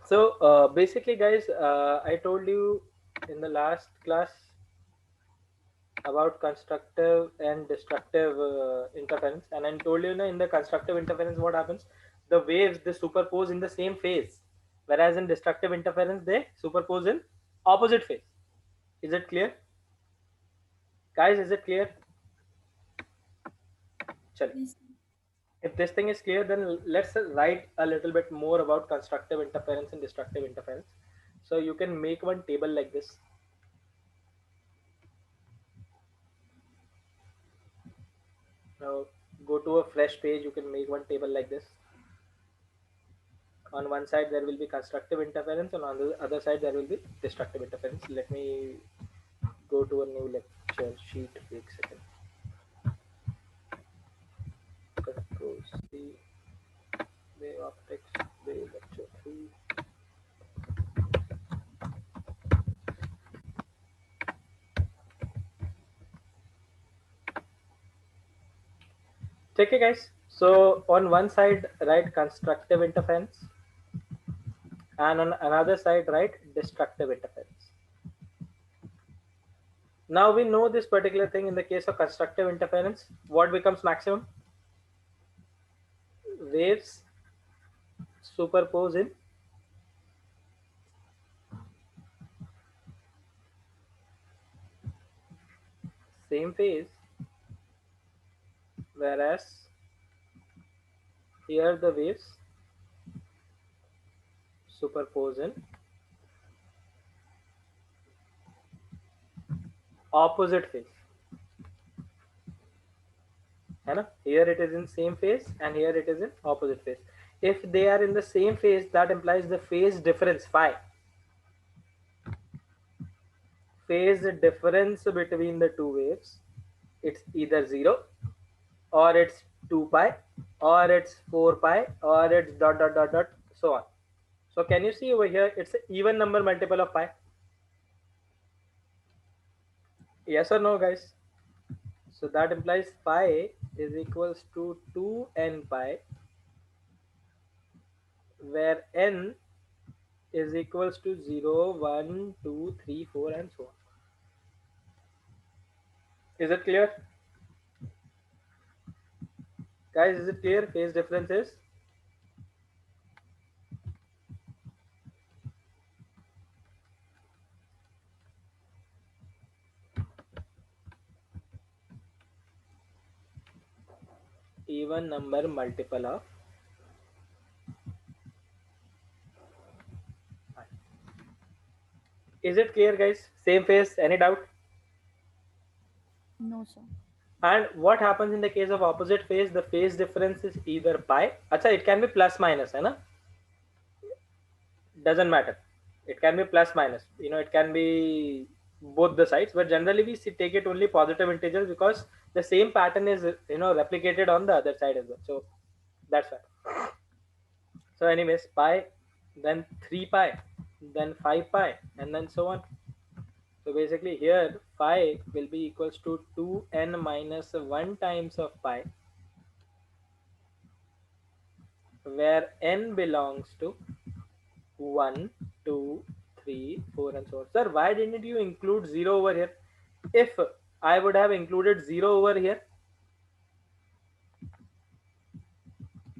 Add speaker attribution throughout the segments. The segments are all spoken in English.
Speaker 1: So basically guys, I told you in the last class about constructive and destructive interference, and I told you, in the constructive interference what happens, the waves they superpose in the same phase, whereas in destructive interference they superpose in opposite phase. Is it clear guys? Is it clear? Chal.
Speaker 2: Yes.
Speaker 1: If this thing is clear, then let's write a little bit more about constructive interference and destructive interference. So you can make one table like this. Now go to a fresh page, you can make one table like this. On one side there will be constructive interference, and on the other side there will be destructive interference. Let me go to a new lecture sheet. Wait a second. Control C, wave optics, wave lecture 3. Okay guys, so on one side write constructive interference, and on another side write destructive interference. Now we know this particular thing. In the case of constructive interference, what becomes maximum? Waves superpose in same phase, whereas here the waves superpose in opposite phase. है ना? Here it is in same phase and here it is in opposite phase. If they are in the same phase, that implies the phase difference phi. Phase difference between the two waves, it's either 0, or it's 2 pi, or it's 4 pi, or it's dot dot dot dot, so on. So can you see over here, it's an even number multiple of pi? Yes or no guys? So that implies phi is equals to 2n pi, where n is equals to 0, 1, 2, 3, 4, and so on. Is it clear? Guys, is it clear? Phase difference is even number multiple of pi. Is it clear guys? Same phase, any doubt?
Speaker 2: No, sir.
Speaker 1: And what happens in the case of opposite phase? The phase difference is either pi. Acha, it can be plus minus, hai na? Doesn't matter. It can be plus minus. It can be both the sides, but generally we take it only positive integers because the same pattern is replicated on the other side as well. So that's why. So anyways, pi, then 3 pi, then 5 pi, and then so on. So basically here phi will be equals to 2n minus 1 times of pi, where n belongs to 1, 2, 3, 4, and so on. Sir, why didn't you include 0 over here? If I would have included 0 over here,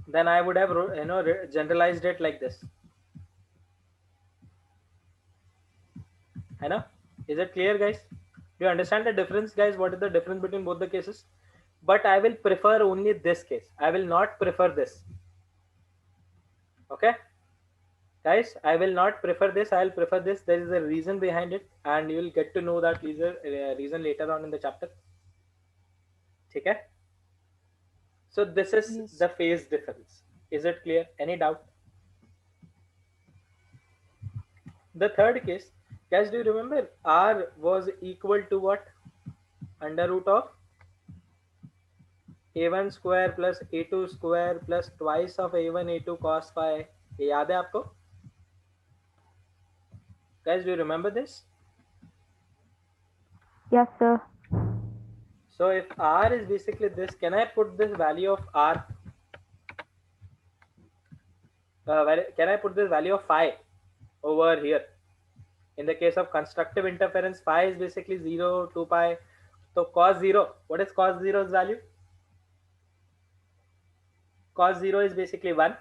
Speaker 1: then I would have generalized it like this. I know. Is it clear guys? Do you understand the difference guys? What is the difference between both the cases? But I will prefer only this case. I will not prefer this. Okay guys, I will not prefer this. I'll prefer this. There is a reason behind it, and you will get to know that reason later on in the chapter. Okay, so this is
Speaker 2: Yes.
Speaker 1: the phase difference. Is it clear? Any doubt? The third case, guys, do you remember r was equal to what? Under root of a1 square plus a2 square plus twice of a1 a2 cos phi. ये याद है आपको? Guys, do you remember this?
Speaker 3: Yes, sir.
Speaker 1: So if r is basically this, can I put this value of r? Can I put this value of phi? over here. In the case of constructive interference, phi is basically 0, 2 pi. So cos 0, what is cos 0's value? Cos 0 is basically 1.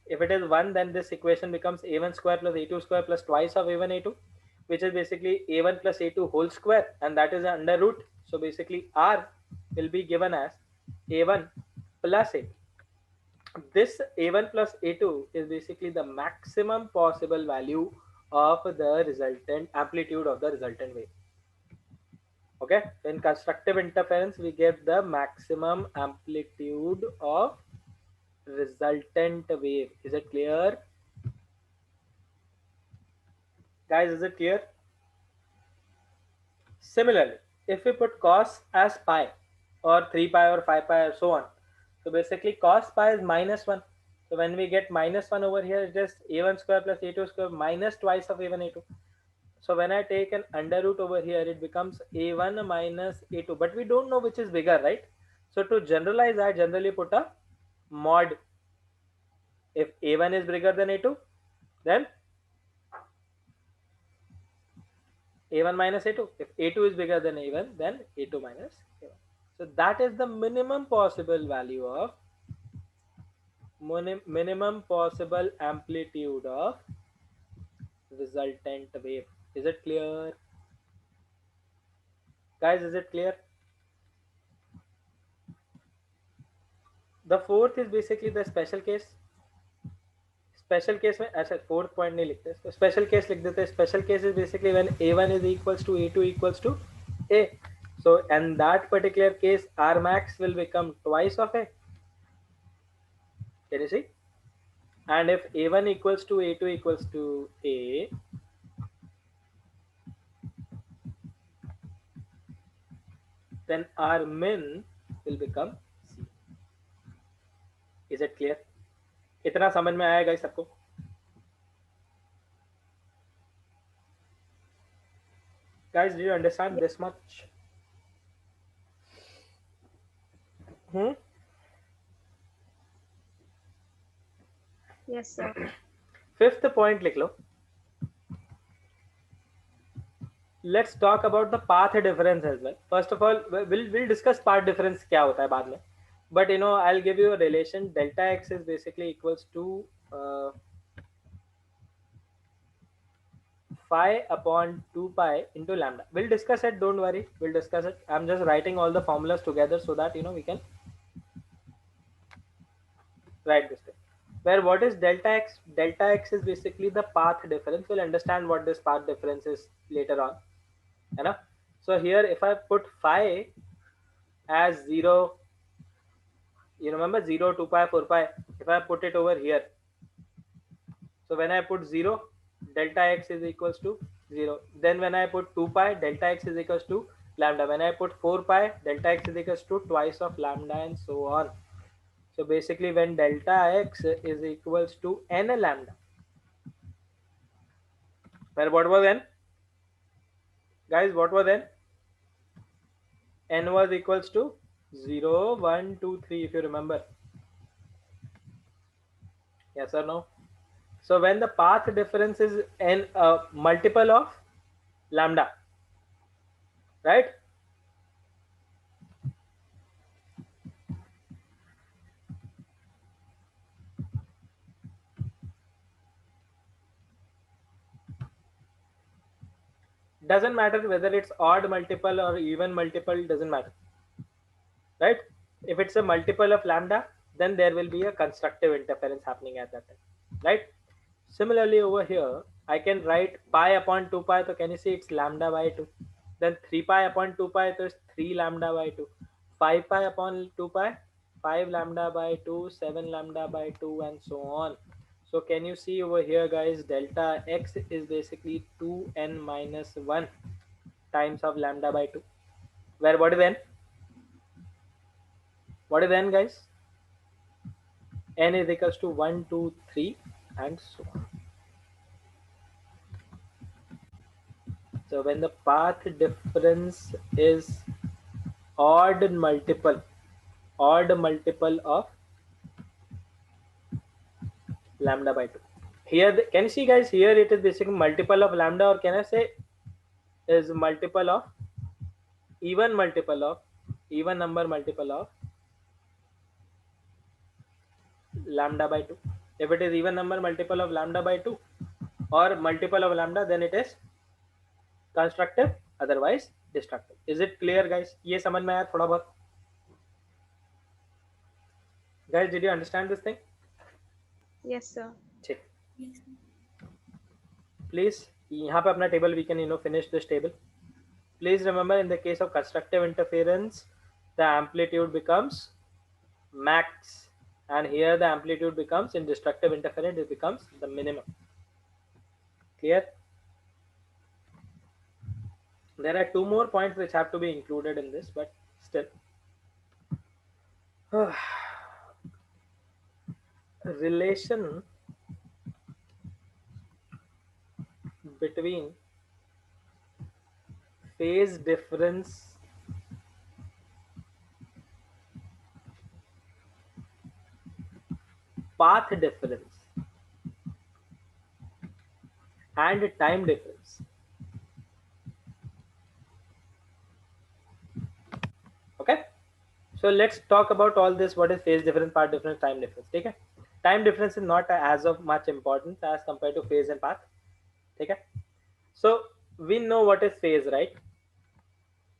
Speaker 1: If it is 1, then this equation becomes a1 square plus a2 square plus twice of a1 a2, which is basically a1 plus a2 whole square, and that is under root. So basically r will be given as a1 plus a2. This a1 plus a2 is basically the maximum possible value of the resultant amplitude of the resultant wave. Okay, in constructive interference we get the maximum amplitude of resultant wave. Is it clear, guys? Is it clear? Similarly, if we put cos as pi or 3 pi or 5 pi or so on, so basically cos pi is minus 1. So when we get minus 1 over here, it is a1 square plus a2 square minus twice of a1 a2. So when I take an under root over here, it becomes a1 minus a2. But we don't know which is bigger, right? So to generalize, I generally put a mod. If a1 is bigger than a2, then a1 minus a2. If a2 is bigger than a1, then a2 minus a1. So that is the minimum possible value of minimum possible amplitude of resultant wave. Is it clear, guys? Is it clear? The fourth is basically the special case. Special case में अच्छा fourth point नहीं लिखते, special case लिख देते. Special case is basically when a1 is equals to a2 equals to a. So in that particular case r max will become twice of a. Can you see? And if a1 equals to a2 equals to a, then r min will become c. Is it clear? इतना समझ में आया guys सबको? Guys, do you understand this much?
Speaker 2: Yes, sir.
Speaker 1: Fifth point लिख लो. Let's talk about the path difference as well. First of all, we'll discuss path difference क्या होता है बाद में. But I'll give you a relation. Delta x is basically equals to phi upon 2 pi into lambda. We'll discuss it. Don't worry. We'll discuss it. I'm just writing all the formulas together so that we can write this thing. Where what is delta x? Delta x is basically the path difference. We'll understand what this path difference is later on. So here if I put phi as 0, you remember 0, 2 pi, 4 pi. If I put it over here, so when I put 0, delta x is equals to 0. Then when I put 2 pi, delta x is equals to lambda. When I put 4 pi, delta x is equals to twice of lambda and so on. So basically when delta x is equals to n lambda, where what was n? Guys, what was n? N was equals to 0, 1, 2, 3 if you remember. Yes or no? So when the path difference is n multiple of lambda, right? Doesn't matter whether it's odd multiple or even multiple, doesn't matter, right? If it's a multiple of lambda, then there will be a constructive interference happening at that time, right? Similarly over here, I can write pi upon 2 pi, so can you see it's lambda by 2. Then 3 pi upon 2 pi, so it's 3 lambda by 2. 5 pi upon 2 pi, 5 lambda by 2, 7 lambda by 2 and so on. So can you see over here guys, delta x is basically 2n minus 1 times of lambda by 2. Where what is n? What is n guys? N is equals to 1, 2, 3 and so on. So when the path difference is odd multiple of lambda by 2. Here, can you see guys? Here it is basically multiple of lambda, or can I say is multiple of even multiple of even number multiple of lambda by 2. If it is even number multiple of lambda by 2 or multiple of lambda, then it is constructive, otherwise destructive. Is it clear guys? ये समझ में आया थोड़ा बहुत? Guys, did you understand this thing?
Speaker 2: Yes, sir.
Speaker 1: ठीक. Please यहाँ पे अपना table we can finish this table. Please remember, in the case of constructive interference, the amplitude becomes max, and here the amplitude becomes, in destructive interference, it becomes the minimum. Clear? There are two more points which have to be included in this, but still. Relation between phase difference path difference and time difference. Okay, so let's talk about all this. What is phase difference, path difference, time difference? Okay, time difference is not as of much importance as compared to phase and path. Okay, so we know what is phase, right?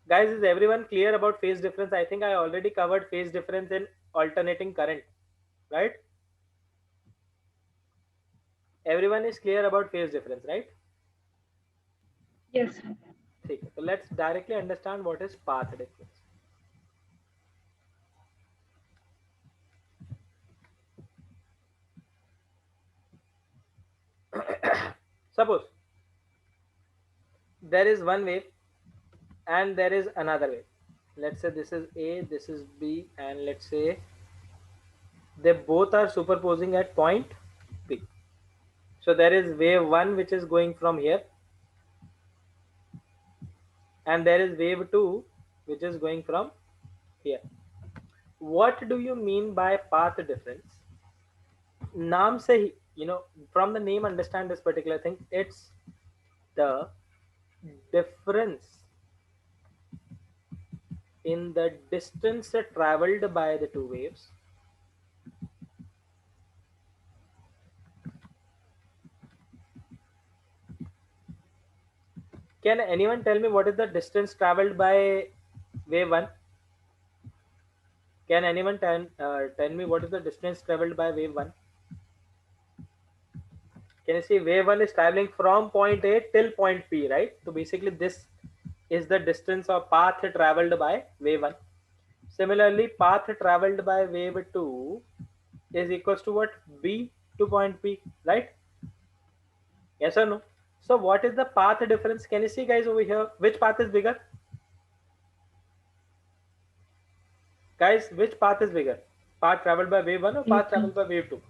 Speaker 1: Guys, is everyone clear about phase difference? I think I already covered phase difference in alternating current, right? Everyone is clear about phase difference, right?
Speaker 3: Yes, sir.
Speaker 1: ठीक है, so let's directly understand what is path difference. Suppose there is one wave and there is another wave. Let's say this is A, this is B, and let's say they both are superposing at point P. So there is wave 1 which is going from here, and there is wave 2 which is going from here. What do you mean by path difference? नाम से ही, from the name understand this particular thing. It's the difference in the distance traveled by the two waves Can anyone tell me what is the distance traveled by wave 1? Can anyone tell me what is the distance traveled by wave 1? Can you see wave 1 is traveling from point A till point P, right? So basically this is the distance or path traveled by wave 1. Similarly, path traveled by wave 2 is equals to what? B to point P, right? Yes or no? So what is the path difference? Can you see guys over here? Which path is bigger? Guys, which path is bigger? Path traveled by wave 1 or path traveled by wave 2?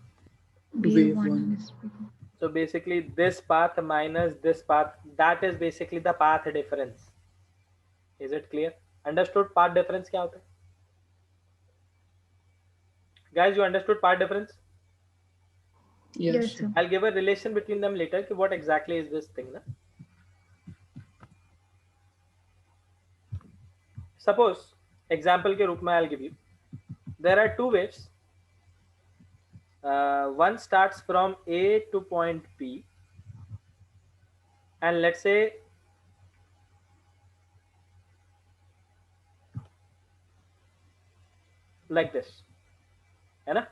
Speaker 3: Wave one is bigger.
Speaker 1: So basically this path minus this path, that is basically the path difference. Is it clear? Understood path difference क्या होता है? Guys, you understood path difference?
Speaker 3: Yes, sir.
Speaker 1: I'll give a relation between them later. What exactly is this thing? Na? Suppose example के रूप में I'll give you. There are two waves. One starts from A to point P, and let's say like this, है ना?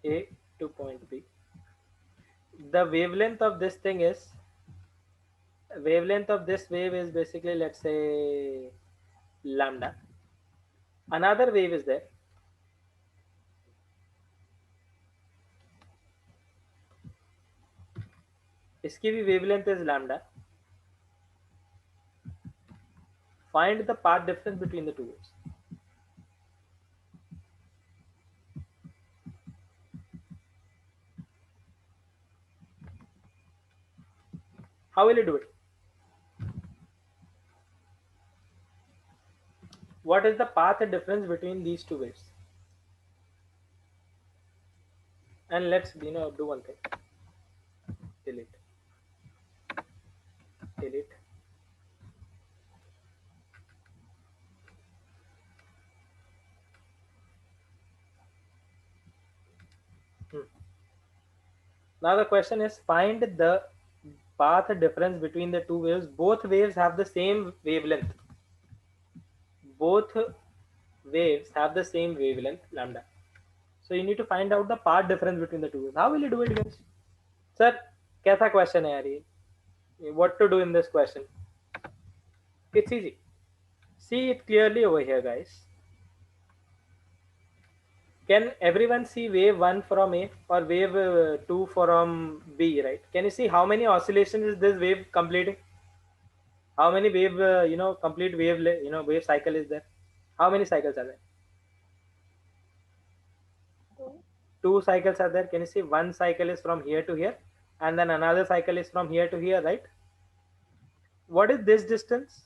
Speaker 1: A to point B. The wavelength of this thing is, wavelength of this wave is basically, let's say, lambda. Another wave is there. इसकी भी wavelength is lambda. Find the path difference between the two waves. How will you do it? What is the path difference between these two waves? And let's do one thing. delete, delete. Hmm. Now the question is find the path difference between the two waves. Both waves have the same wavelength. Both waves have the same wavelength lambda. So you need to find out the path difference between the two waves. How will you do it, guys? Sir, कैसा question है यार ये? What to do in this question? It's easy. See it clearly over here, guys. Can everyone see wave 1 from A or wave 2 from B, right? Can you see how many oscillations is this wave completing? How many wave, complete wave, wave cycle is there? How many cycles are there?
Speaker 2: Two.
Speaker 1: Two cycles are there. Can you see one cycle is from here to here and then another cycle is from here to here, right? What is this distance?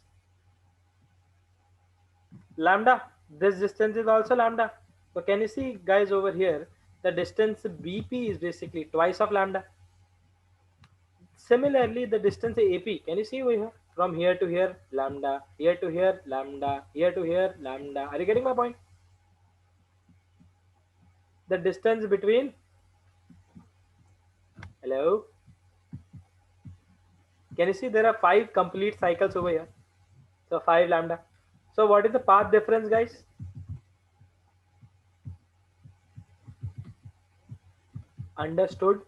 Speaker 1: Lambda. This distance is also lambda. So can you see, guys, over here, the distance BP is basically twice of lambda. Similarly, the distance AP, can you see over here? From here to here, lambda, here to here, lambda, here to here, lambda. Are you getting my point? The distance between, hello? Can you see there are 5 complete cycles over here? So 5 lambda. So what is the path difference, guys? Understood?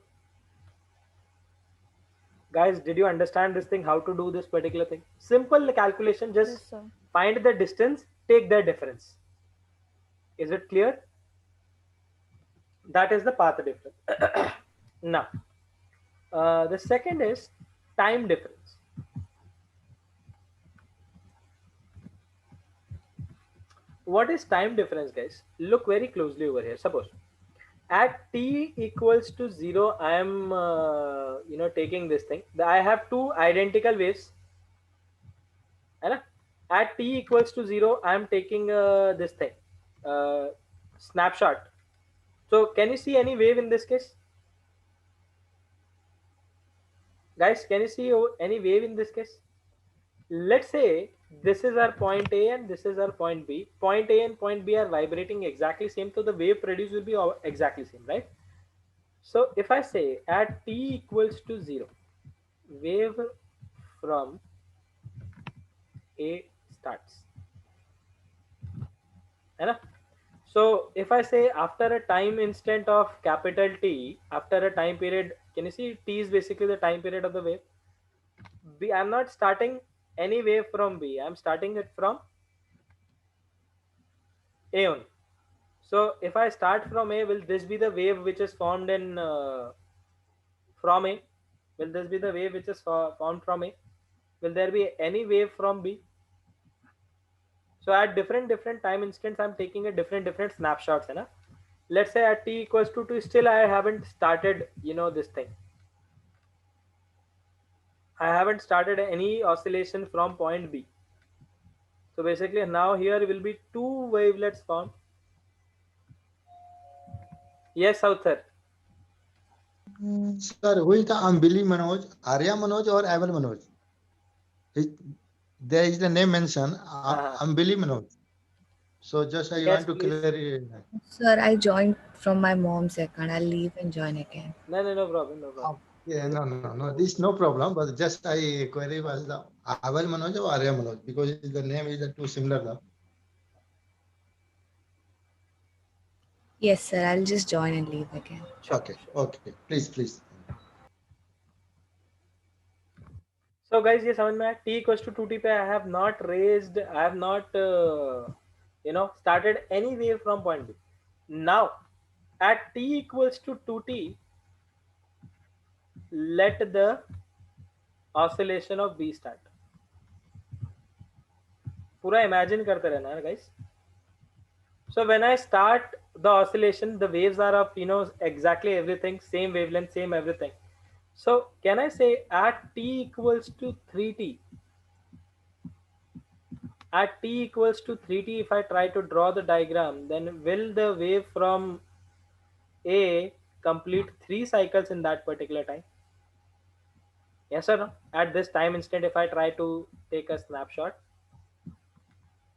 Speaker 1: Guys, did you understand this thing? How to do this particular thing? Simple calculation,
Speaker 2: Yes,
Speaker 1: just
Speaker 2: sir.
Speaker 1: find the distance, take the difference. Is it clear? That is the path difference. Now, the second is time difference. What is time difference, guys? Look very closely over here. Suppose at t equals to 0, I am taking this thing. I have two identical waves. Right? At t equals to 0, I am taking this thing, uh, snapshot. So can you see any wave in this case? Guys, can you see any wave in this case? Let's say this is our point A and this is our point B. Point A and point B are vibrating exactly same, so the wave produced will be exactly same, right? So if I say at t equals to 0, wave from A starts. Right? So if I say after a time instant of capital T, after a time period, can you see T is basically the time period of the wave? B, I'm not starting any wave from B. I'm starting it from A only. So if I start from A, will this be the wave which is formed in from A? Will this be the wave which is formed from A? Will there be any wave from B? So at different time instants, I'm taking a different snapshots. Hai na? Let's say at t equals to 2, still I haven't started, this thing. I haven't started any oscillation from point B. So basically now here will be two wavelets formed. Yes, Southar.
Speaker 4: Sir, who is the Ambili Manoj, Arya Manoj or Aval Manoj? There is the name mentioned, Ambili Manoj. So just I
Speaker 1: Yes,
Speaker 4: want to
Speaker 1: please.
Speaker 4: clear.
Speaker 3: Sir, I joined from my mom's account. I'll leave and join again.
Speaker 1: No problem, no problem.
Speaker 4: Yeah, no. This no problem, but just I query was the Aval Manoj or Arya Manoj because the name is too similar now.
Speaker 3: Yes, sir. I'll just join and leave again.
Speaker 1: Sure,
Speaker 4: Okay,
Speaker 1: sure.
Speaker 4: okay, please.
Speaker 1: So guys, ये समझ में आया t equals to 2t पे I have not raised, I have not started any wave from point B. Now at t equals to 2t, let the oscillation of B start. पूरा imagine करते रहना है guys. So when I start the oscillation, the waves are of exactly everything, same wavelength, same everything. So can I say at t equals to 3t, at t equals to 3t, if I try to draw the diagram, then will the wave from A complete 3 cycles in that particular time? Yes or no? At this time instant, if I try to take a snapshot,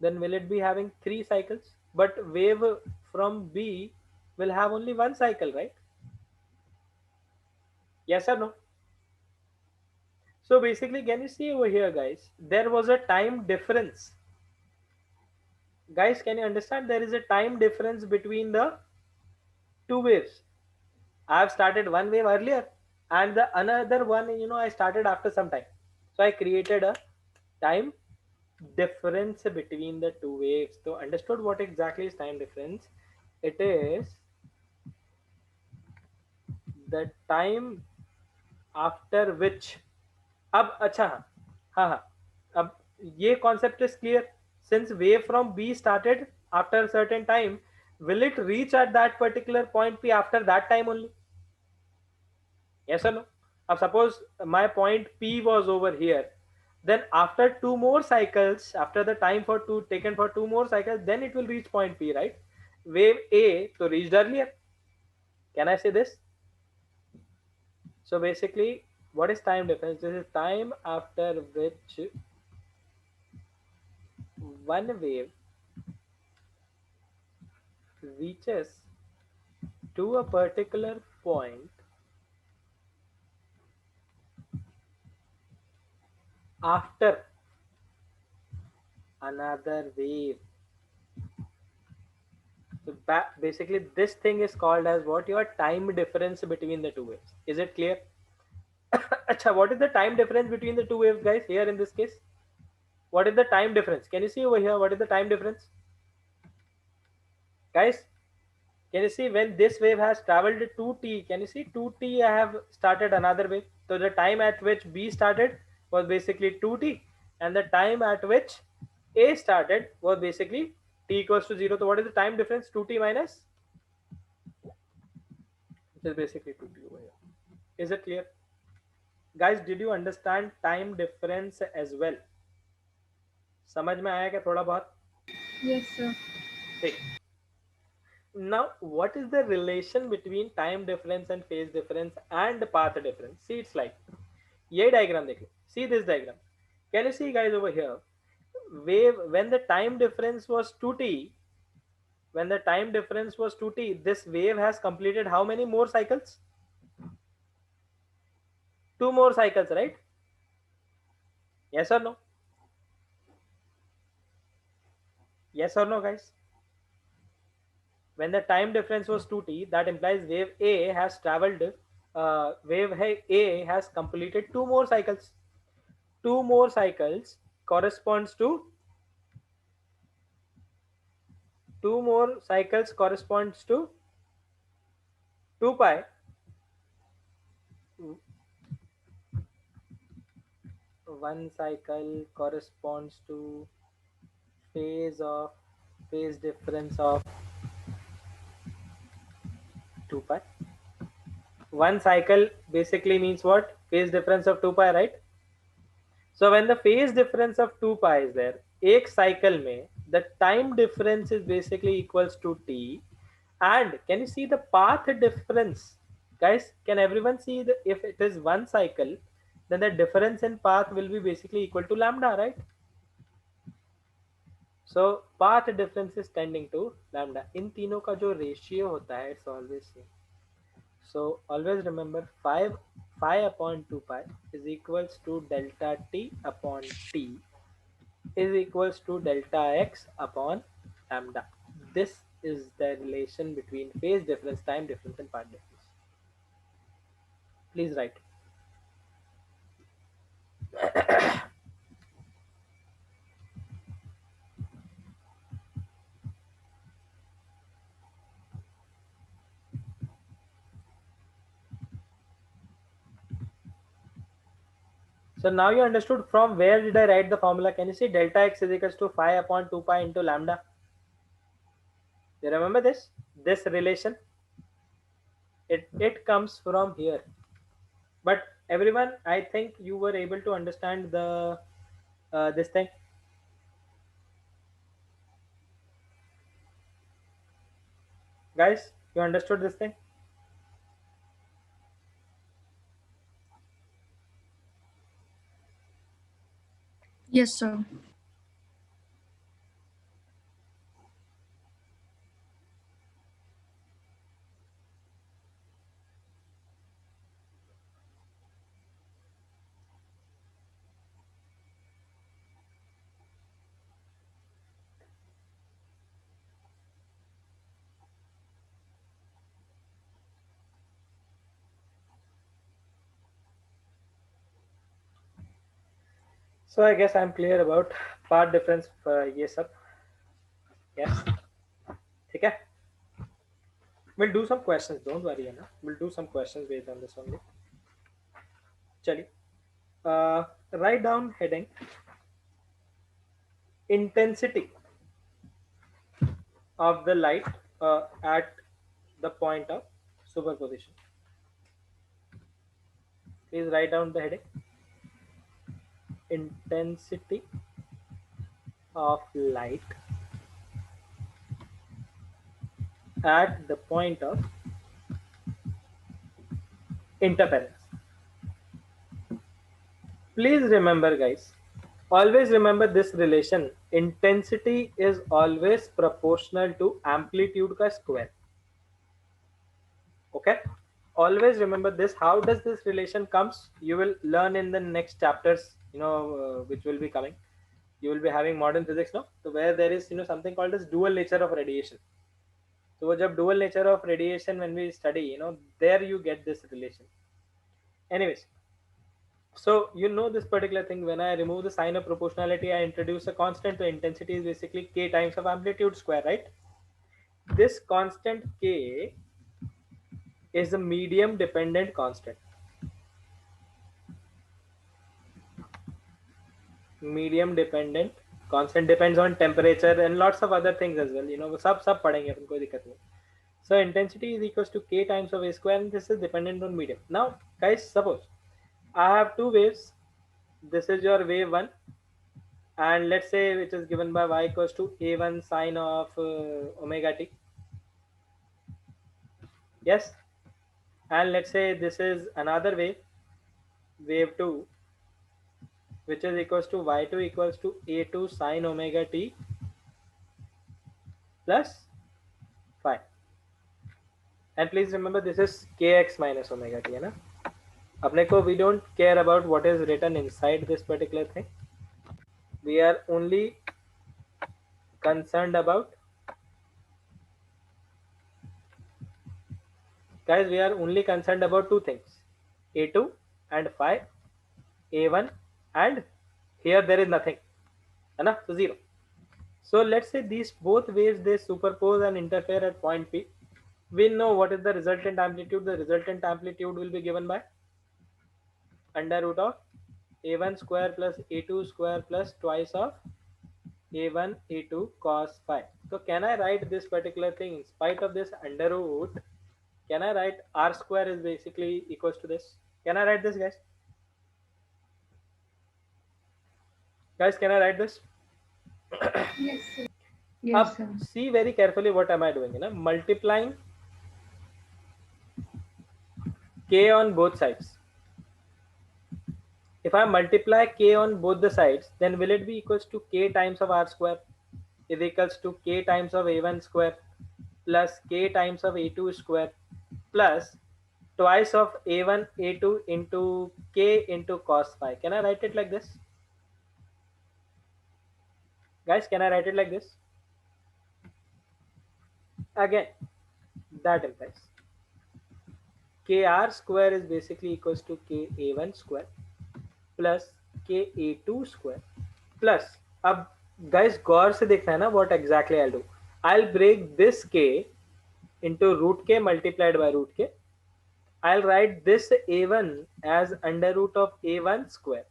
Speaker 1: then will it be having three cycles? But wave from B will have only one cycle, right? Yes or no? So basically, can you see over here, guys? There was a time difference. Guys, can you understand? There is a time difference between the two waves. I have started one wave earlier, and the another one, I started after some time. So I created a time difference between the two waves. So understood what exactly is time difference? It is the time after which. अब अच्छा, हाँ हाँ, अब ये concept is clear. Since wave from B started after a certain time, will it reach at that particular point P after that time only? Yes or no? Now suppose my point P was over here, then after two more cycles, after the time for two taken for two more cycles, then it will reach point P, right? Wave A so reached earlier. Can I say this? So basically, what is time difference? This is time after which one wave reaches to a particular point after another wave. So basically, this thing is called as what? Your time difference between the two waves. Is it clear? Acha, what is the time difference between the two waves, guys? Here in this case, what is the time difference? Can you see over here? What is the time difference, guys? Can you see when this wave has traveled 2t? Can you see 2t? I have started another wave. So the time at which B started was basically 2t, and the time at which A started was basically t equals to 0. So what is the time difference? 2t minus, which is basically 2t over here. Is it clear? Guys, did you understand time difference as well? समझ में आया क्या थोड़ा बहुत?
Speaker 2: Yes, sir.
Speaker 1: ठीक. Now, what is the relation between time difference and phase difference and path difference? See, it's like ये diagram देख लो. See this diagram. Can you see, guys, over here? Wave when the time difference was 2t, when the time difference was 2t, this wave has completed how many more cycles? Two more cycles, right? Yes or no? Yes or no, guys? When the time difference was 2t, that implies wave A has traveled, wave A has completed two more cycles. Two more cycles corresponds to two more cycles corresponds to 2 pi. One cycle corresponds to phase difference of 2 pi. One cycle basically means what? Phase difference of 2 pi, right? So when the phase difference of 2 pi is there, एक cycle में the time difference is basically equals to t. And can you see the path difference? Guys, can everyone see if it is one cycle, then the difference in path will be basically equal to lambda, right? So path difference is tending to lambda. इन तीनों का जो ratio होता है, it's always same. So always remember 5 upon 2 pi is equals to delta t upon t is equals to delta x upon lambda. This is the relation between phase difference, time difference, and path difference. Please write. So now you understood from where did I write the formula. Can you see delta x is equals to 5 upon 2 pi into lambda? You remember this? This relation? It comes from here. But everyone, I think you were able to understand the this thing. Guys, you understood this thing?
Speaker 5: Yes, sir.
Speaker 1: So I guess I'm clear about part difference. ये सब. Yes. ठीक है. We'll do some questions. Don't worry, Anna. We'll do some questions based on this only. चलिए. Write down heading intensity of the light at the point of superposition. Please write down the heading intensity of light at the point of interference. Please remember, guys, always remember this relation. Intensity is always proportional to amplitude ka square. Okay, always remember this. How does this relation comes? You will learn in the next chapters, which will be coming. You will be having modern physics now, so where there is something called as dual nature of radiation. So wo jab dual nature of radiation when we study, there you get this relation. Anyways, so this particular thing. When I remove the sign of proportionality, I introduce a constant. The intensity is basically k times of amplitude square, right? This constant k is a medium dependent constant. Medium dependent constant depends on temperature and lots of other things as well. सब पढ़ेंगे अपन, कोई दिक्कत नहीं. So intensity is equals to k times of a square, and this is dependent on medium. Now, guys, suppose I have two waves. This is your wave 1, and let's say it is given by y equals to a1 sine of omega t. Yes, and let's say this is another wave, wave 2, which is equals to y2 equals to a2 sine omega t plus phi. And please remember, this is kx minus omega t, है ना? अपने को we don't care about what is written inside this particular thing. We are only concerned about, guys, we are only concerned about two things, a2 and phi, a1, and here there is nothing, है ना? So 0. So let's say these both waves, they superpose and interfere at point P. We know what is the resultant amplitude. The resultant amplitude will be given by under root of a1 square plus a2 square plus twice of a1 a2 cos phi. So can I write this particular thing in spite of this under root? Can I write r square is basically equals to this? Can I write this, guys? Guys, can I write this?
Speaker 5: Yes,
Speaker 1: Up,
Speaker 5: sir.
Speaker 1: see very carefully what am I doing? Multiplying k on both sides. If I multiply k on both the sides, then will it be equals to k times of r square is equals to k times of a1 square plus k times of a2 square plus twice of a1 a2 into k into cos phi. Can I write it like this? Guys, can I write it like this? Again, that implies kr square is basically equals to k a1 square plus k a2 square plus, अब guys गौर से देखना है ना what exactly I'll do. I'll break this k into root k multiplied by root k. I'll write this a1 as under root of a1 square.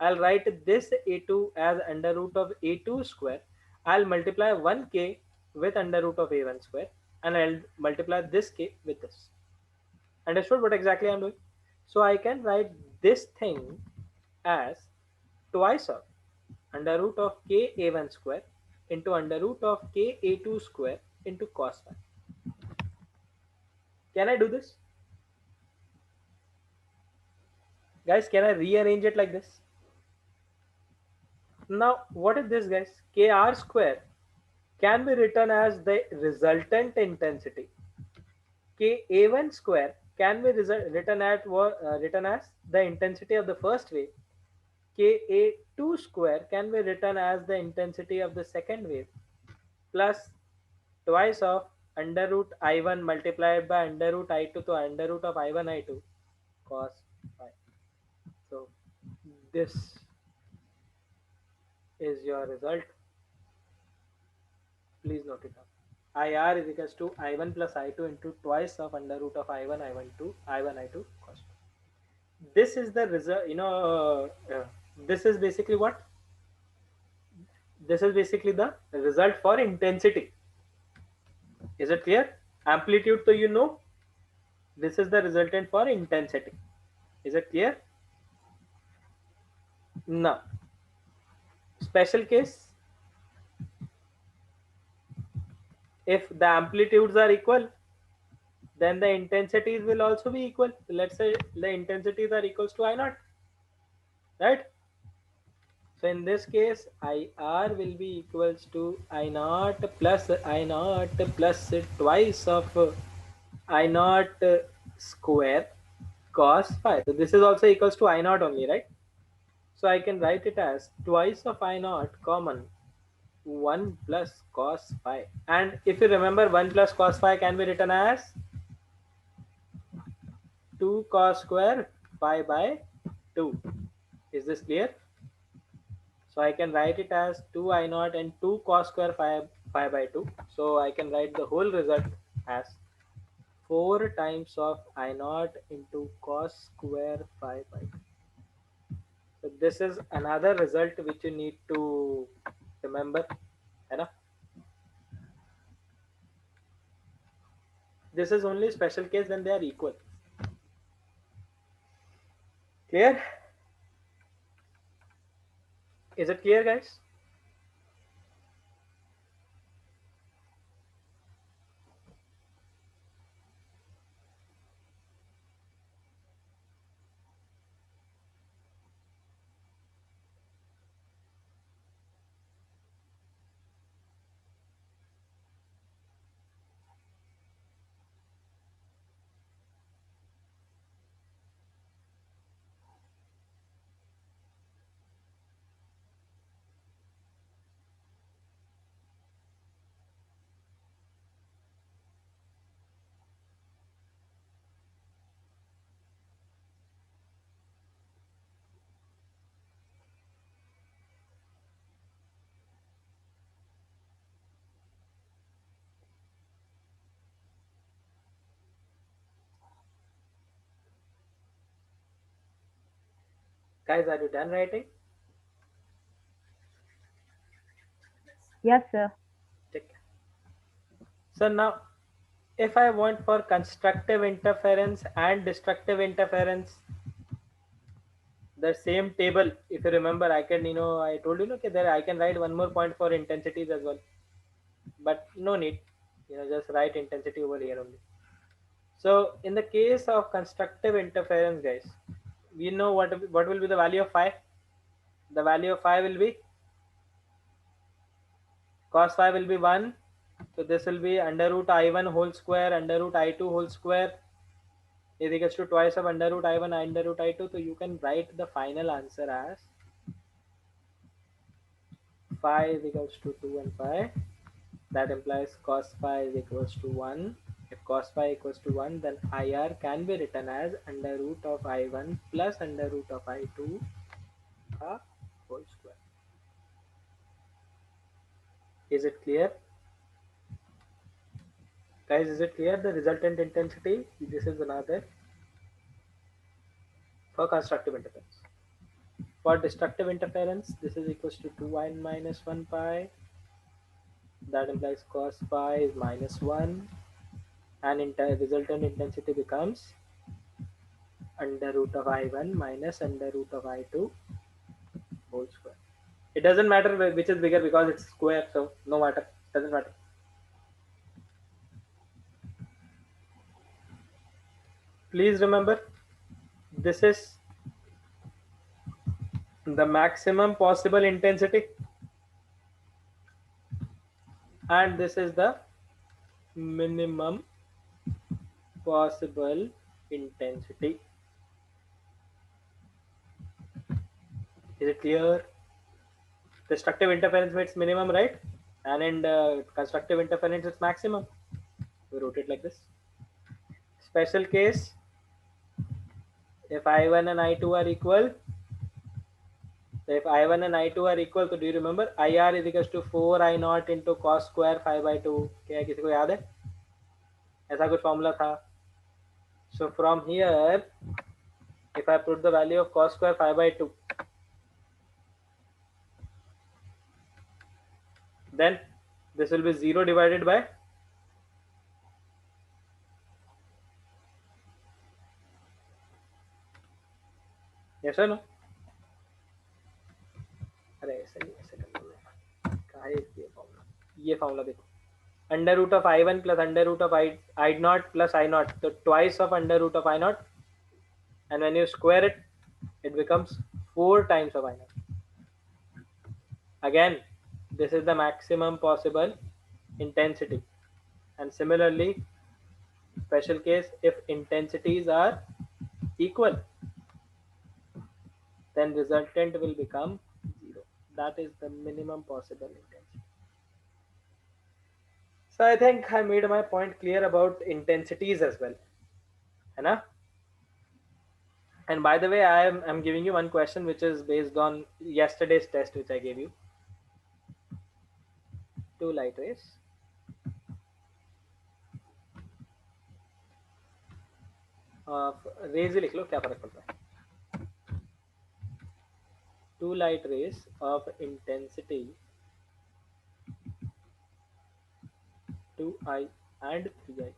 Speaker 1: I'll write this a2 as under root of a2 square. I'll multiply 1k with under root of a1 square, and I'll multiply this k with this. Understood what exactly I'm doing? So I can write this thing as twice of under root of k a1 square into under root of k a2 square into cos phi. Can I do this? Guys, can I rearrange it like this? Now, what is this, guys? Kr square can be written as the resultant intensity. Ka1 square can be written as the intensity of the first wave. Ka2 square can be written as the intensity of the second wave, plus twice of under root I1 multiplied by under root I2 to under root of I1 I2 cos phi. So this is your result. Please note it down. IR is equals to I1 plus I2 into twice of under root of I1 I1 I1 I2 cos phi. This is the result. This is basically what? This is basically the result for intensity. Is it clear? Amplitude, so you know. This is the resultant for intensity. Is it clear? Now, special case, if the amplitudes are equal, then the intensities will also be equal. Let's say the intensities are equals to I naught, right? So in this case, IR will be equals to I naught plus twice of I naught square cos phi. So this is also equals to I naught only, right? So I can write it as twice of I naught common 1 plus cos phi. And if you remember, 1 plus cos phi can be written as 2 cos square phi by 2. Is this clear? So I can write it as 2 I naught and 2 cos square phi by 2. So I can write the whole result as 4 times of I naught into cos square phi by 2. So this is another result which you need to remember. है ना? This is only special case when they are equal. Clear? Is it clear, guys? Guys, are you done writing?
Speaker 5: Yes, sir.
Speaker 1: Check. So now, if I want for constructive interference and destructive interference, the same table, if you remember, I can, I told you, okay, there I can write one more point for intensities as well, but no need, just write intensity over here only. So in the case of constructive interference, guys, we know what will be the value of phi. The value of phi will be cos phi will be 1. So this will be under root I1 whole square under root I2 whole square is equals to twice of under root I1 under root I2. So you can write the final answer as phi is equals to 2 and phi. That implies cos phi is equals to 1. If cos phi equals to 1, then IR can be written as under root of I1 plus under root of I2 whole square. Is it clear? Guys, is it clear the resultant intensity? This is another for constructive interference. For destructive interference, this is equals to 2 minus 1 pi. That implies cos phi is minus 1 and resultant intensity becomes under root of I1 minus under root of I2 whole square. It doesn't matter which is bigger because it's square, so no matter, doesn't matter. Please remember, this is the maximum possible intensity, and this is the minimum possible intensity. Is it clear? Destructive interference means minimum, right? And in constructive interference it's maximum. We wrote it like this. Special case, if I1 and I2 are equal, so if I1 and I2 are equal, so do you remember IR is equals to 4 I naught into cos square 5 by 2? क्या किसी को याद है? ऐसा कुछ formula था. So from here, if I put the value of cos square 5 by 2, then this will be 0 divided by, yes or no? अरे ऐसे नहीं, ऐसे करना है. कहाँ है ये फॉर्मूला देखो. Under root of I1 plus under root of I naught plus I naught, so twice of under root of I naught, and when you square it, it becomes 4 times of I naught. Again, this is the maximum possible intensity, and similarly, special case, if intensities are equal, then resultant will become 0. That is the minimum possible intensity. So I think I made my point clear about intensities as well. Hai? And by the way, I'm giving you one question which is based on yesterday's test which I gave you. Two light rays. Rays ही लिख लो, क्या फर्क पड़ता है. Two light rays of intensity 2I and 3I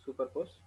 Speaker 1: superpose.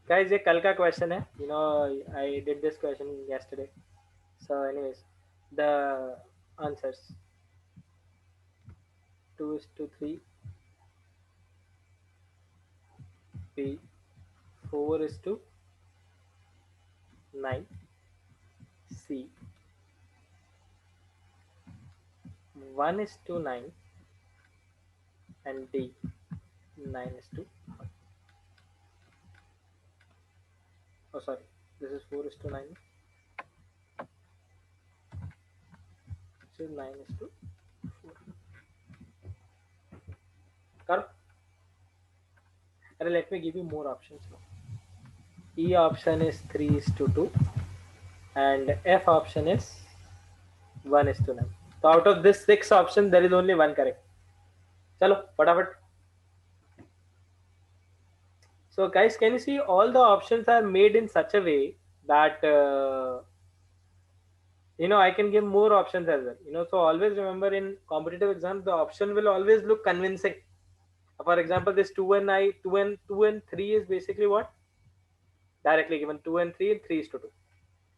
Speaker 1: Guys, ये कल का question है. You know, I did this question yesterday. So anyways, the answers 2:3, B 4:9, C 1:9, and D 9:1. Oh sorry, this is 4:9. This is 9:4. करो. Let me give you more options now. E option is 3:2, and F option is 1:9. So out of this 6 options, there is only one correct. Chalo, fatapat. So guys, can you see all the options are made in such a way that I can give more options as well. So always remember, in competitive exams, the option will always look convincing. For example, this 2 and 3 is basically what? Directly given 2 and 3 and 3:2.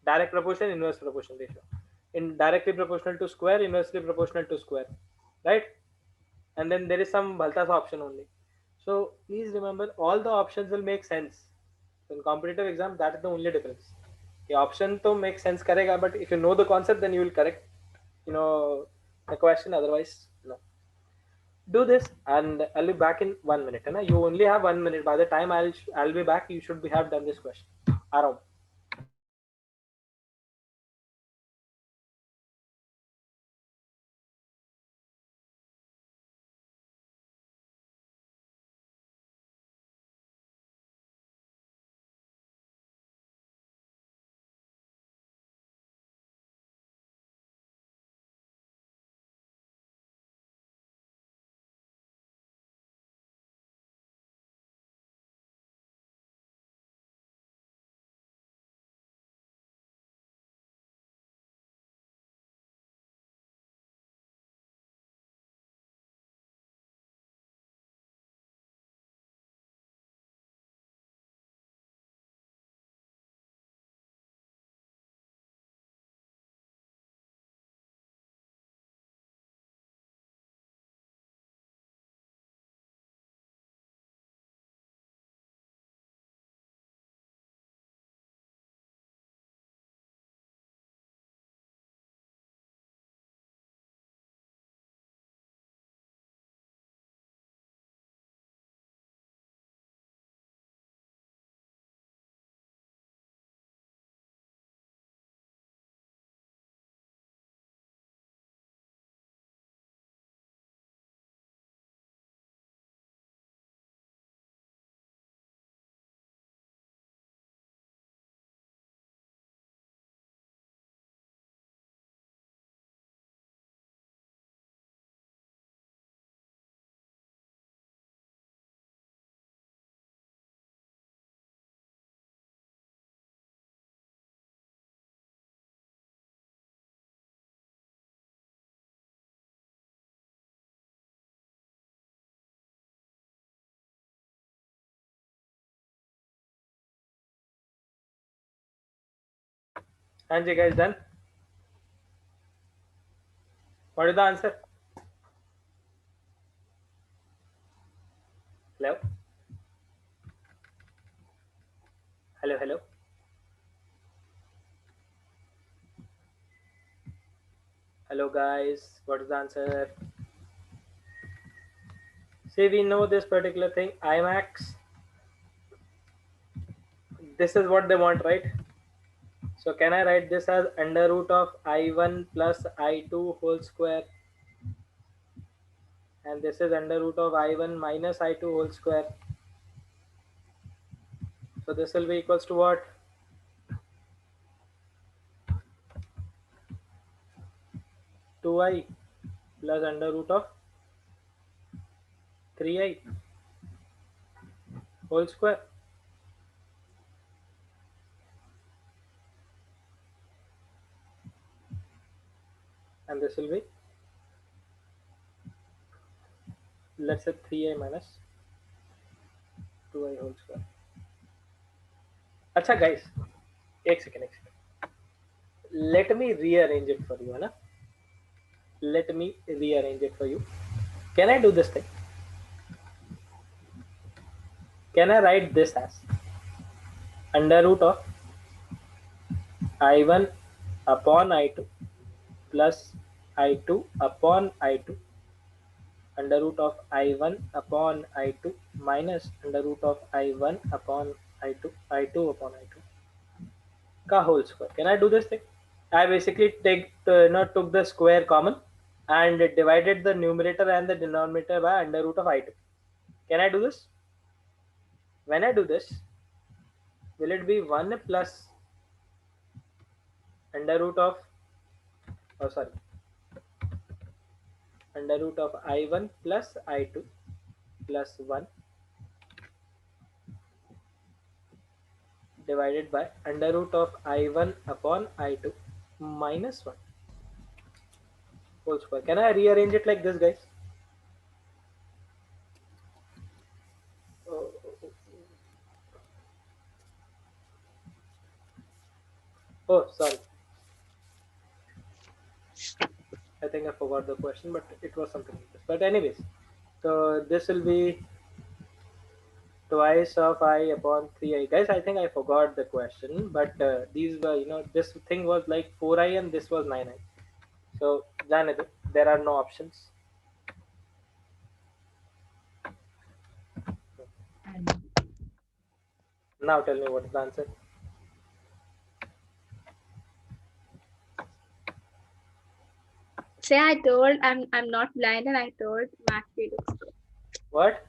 Speaker 1: Direct proportion, inverse proportion ratio. In directly proportional to square, inversely proportional to square, right? And then there is some bhaltas option only. So please remember, all the options will make sense. So in competitive exam, that is the only difference. The option to make sense karega, but if you know the concept, then you will correct, the question. Otherwise, no. Do this, and I'll be back in 1 minute. Right? You only have 1 minute. By the time I'll be back, you should have done this question. Around. And you guys done? What is the answer? Hello? Hello, hello. Hello guys, what is the answer? Say we know this particular thing, IMAX. This is what they want, right? So can I write this as under root of I1 plus I2 whole square? And this is under root of I1 minus I2 whole square. So this will be equals to what? 2i plus under root of 3i whole square. And this will be, let's say 3i minus 2i whole square. Acha guys, एक second. Let me rearrange it for you, है ना? Let me rearrange it for you. Can I do this thing? Can I write this as under root of I1 upon I2 plus I2 upon I2 under root of I1 upon I2 minus under root of I1 upon I2 I2 upon I2 ka whole square. Can I do this thing? I basically took the square common and divided the numerator and the denominator by under root of I2. Can I do this? When I do this, will it be 1 plus under root of, oh sorry, under root of I1 plus I2 plus 1 divided by under root of I1 upon I2 minus 1 whole square. Can I rearrange it like this, guys? Oh, oh, sorry. I think I forgot the question, but it was something like this. But anyways, so this will be twice of I upon 3i. Guys, I think I forgot the question, but these were, this thing was like 4i and this was 9i. So, there are no options. Now tell me what is the answer.
Speaker 2: Say I told I'm not blind and I told Maxi looks good.
Speaker 1: What?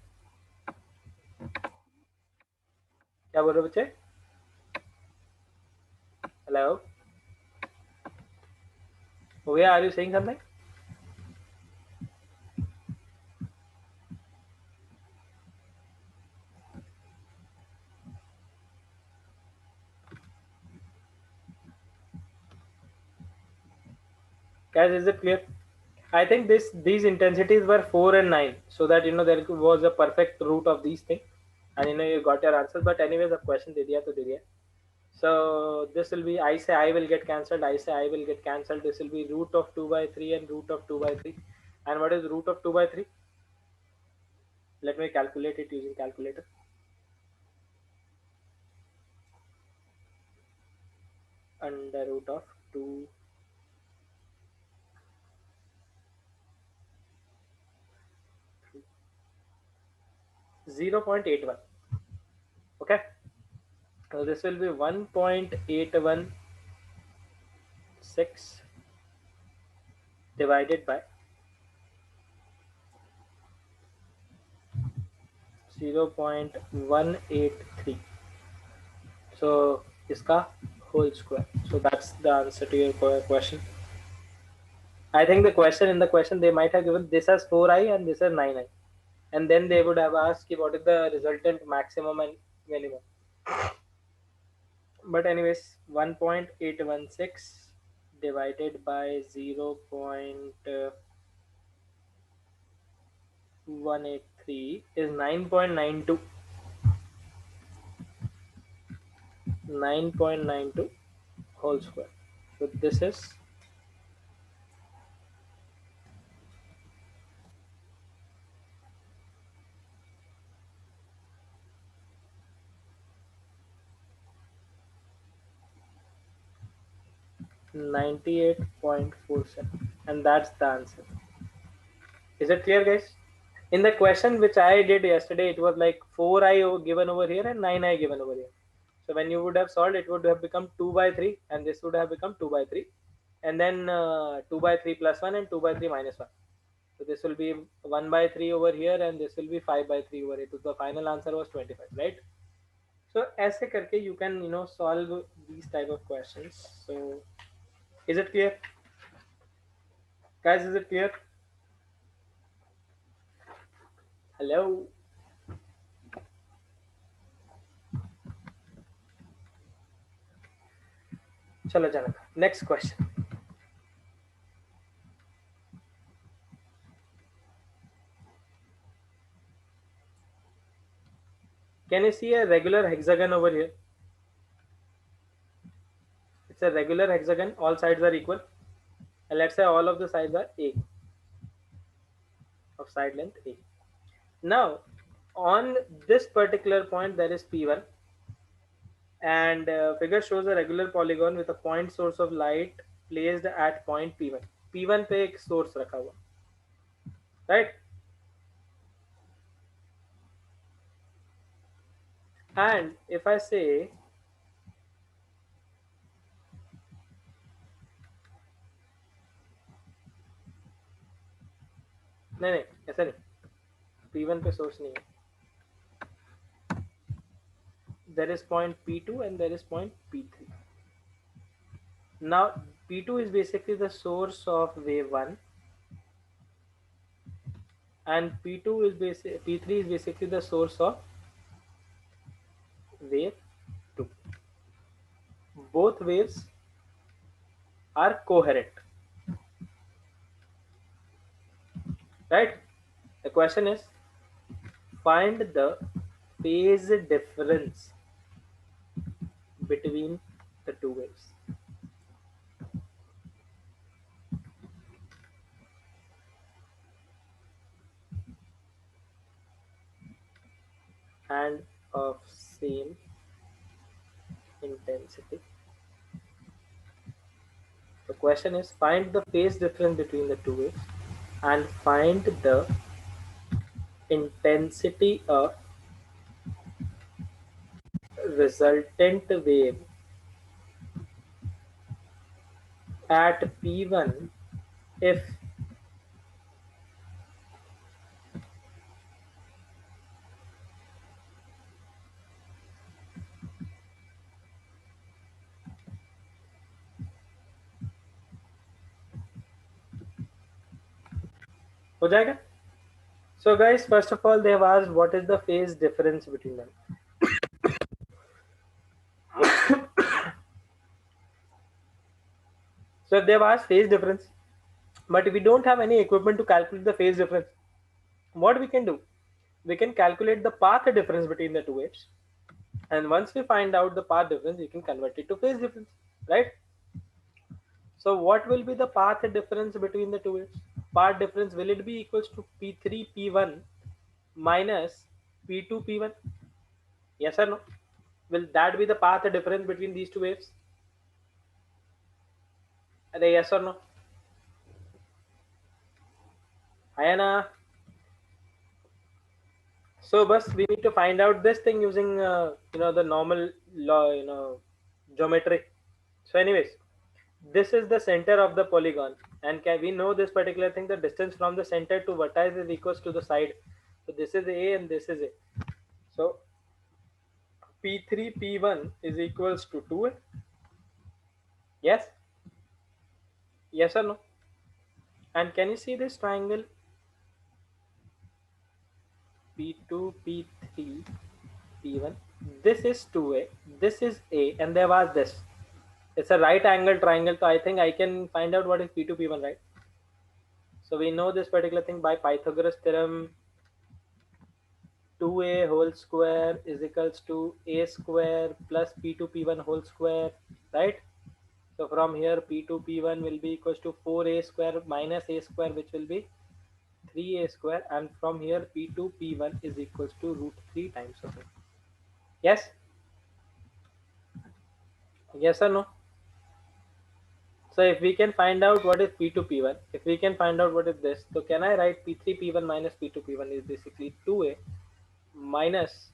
Speaker 1: क्या बोल रहे हो बच्चे? Hello? Ovia, are you saying something? Guys, is it clear? I think these intensities were 4 and 9, so that there was a perfect root of these things, and you got your answers. But anyways, the question दे दिया तो दे दिया. So this will be, I say I will get cancelled. I say I will get cancelled. This will be root of 2 by 3 and root of 2 by 3. And what is root of 2 by 3? Let me calculate it using calculator. Under root of 2 0.81. Okay, so this will be 1.816 divided by 0.183. So iska whole square. So that's the answer to your question. I think the question they might have given this as 4i and this as 9i, and then they would have asked what is the resultant maximum and minimum. But anyways, 1.816 divided by 0.183 is 9.92. 9.92 whole square. So this is 98.47, and that's the answer. Is it clear, guys? In the question which I did yesterday, it was like 4i given over here and 9i given over here. So when you would have solved, it would have become 2 by 3, and this would have become 2 by 3, and then 2 by 3 plus 1 and 2 by 3 minus 1. So this will be 1 by 3 over here, and this will be 5 by 3 over here. So the final answer was 25, right? So ऐसे करके you can solve these type of questions. So is it clear, guys? Is it clear? Hello. चलो जनक, next question. Can you see a regular hexagon over here? It's a regular hexagon. All sides are equal. And let's say all of the sides are A, of side length A. Now, on this particular point, there is P1, and figure shows a regular polygon with a point source of light placed at point P1. P1 पे एक source रखा हुआ, right? And if I say नहीं नहीं ऐसा नहीं, P1 पे source नहीं है. There is point P2 and there is point P3. Now P2 is basically the source of wave 1, and P3 is basically the source of wave 2. Both waves are coherent, right? The question is, find the phase difference between the two waves. And of same intensity. The question is, find the phase difference between the two waves and find the intensity of resultant wave at P1 if हो जाएगा. So guys, first of all, they have asked what is the phase difference between them. So if they have asked phase difference, but we don't have any equipment to calculate the phase difference, what we can do? We can calculate the path difference between the two waves, and once we find out the path difference, we can convert it to phase difference, right? So what will be the path difference between the two waves? Path difference, will it be equals to P3 P1 minus P2 P1? Yes or no? Will that be the path difference between these two waves? Yes or no? Ayana. So bus, we need to find out this thing using the normal law, geometry. So anyways, this is the center of the polygon, and can we know this particular thing? The distance from the center to vertex is equals to the side. So this is A and this is A. So P3 P1 is equals to 2A. Yes? Yes or no? And can you see this triangle P2 P3 P1? This is 2A, this is A, and there was this. It's a right angle triangle, so I think I can find out what is P2 P1, right? So we know this particular thing by Pythagoras theorem. 2A whole square is equals to A square plus P2 P1 whole square, right? So from here P2 P1 will be equals to 4a square minus a square, which will be 3a square, and from here P2 P1 is equals to root 3 times of it. Yes? Yes or no? So if we can find out what is P2 P1, if we can find out what is this, so can I write P3 P1 minus P2 P1 is basically 2a minus,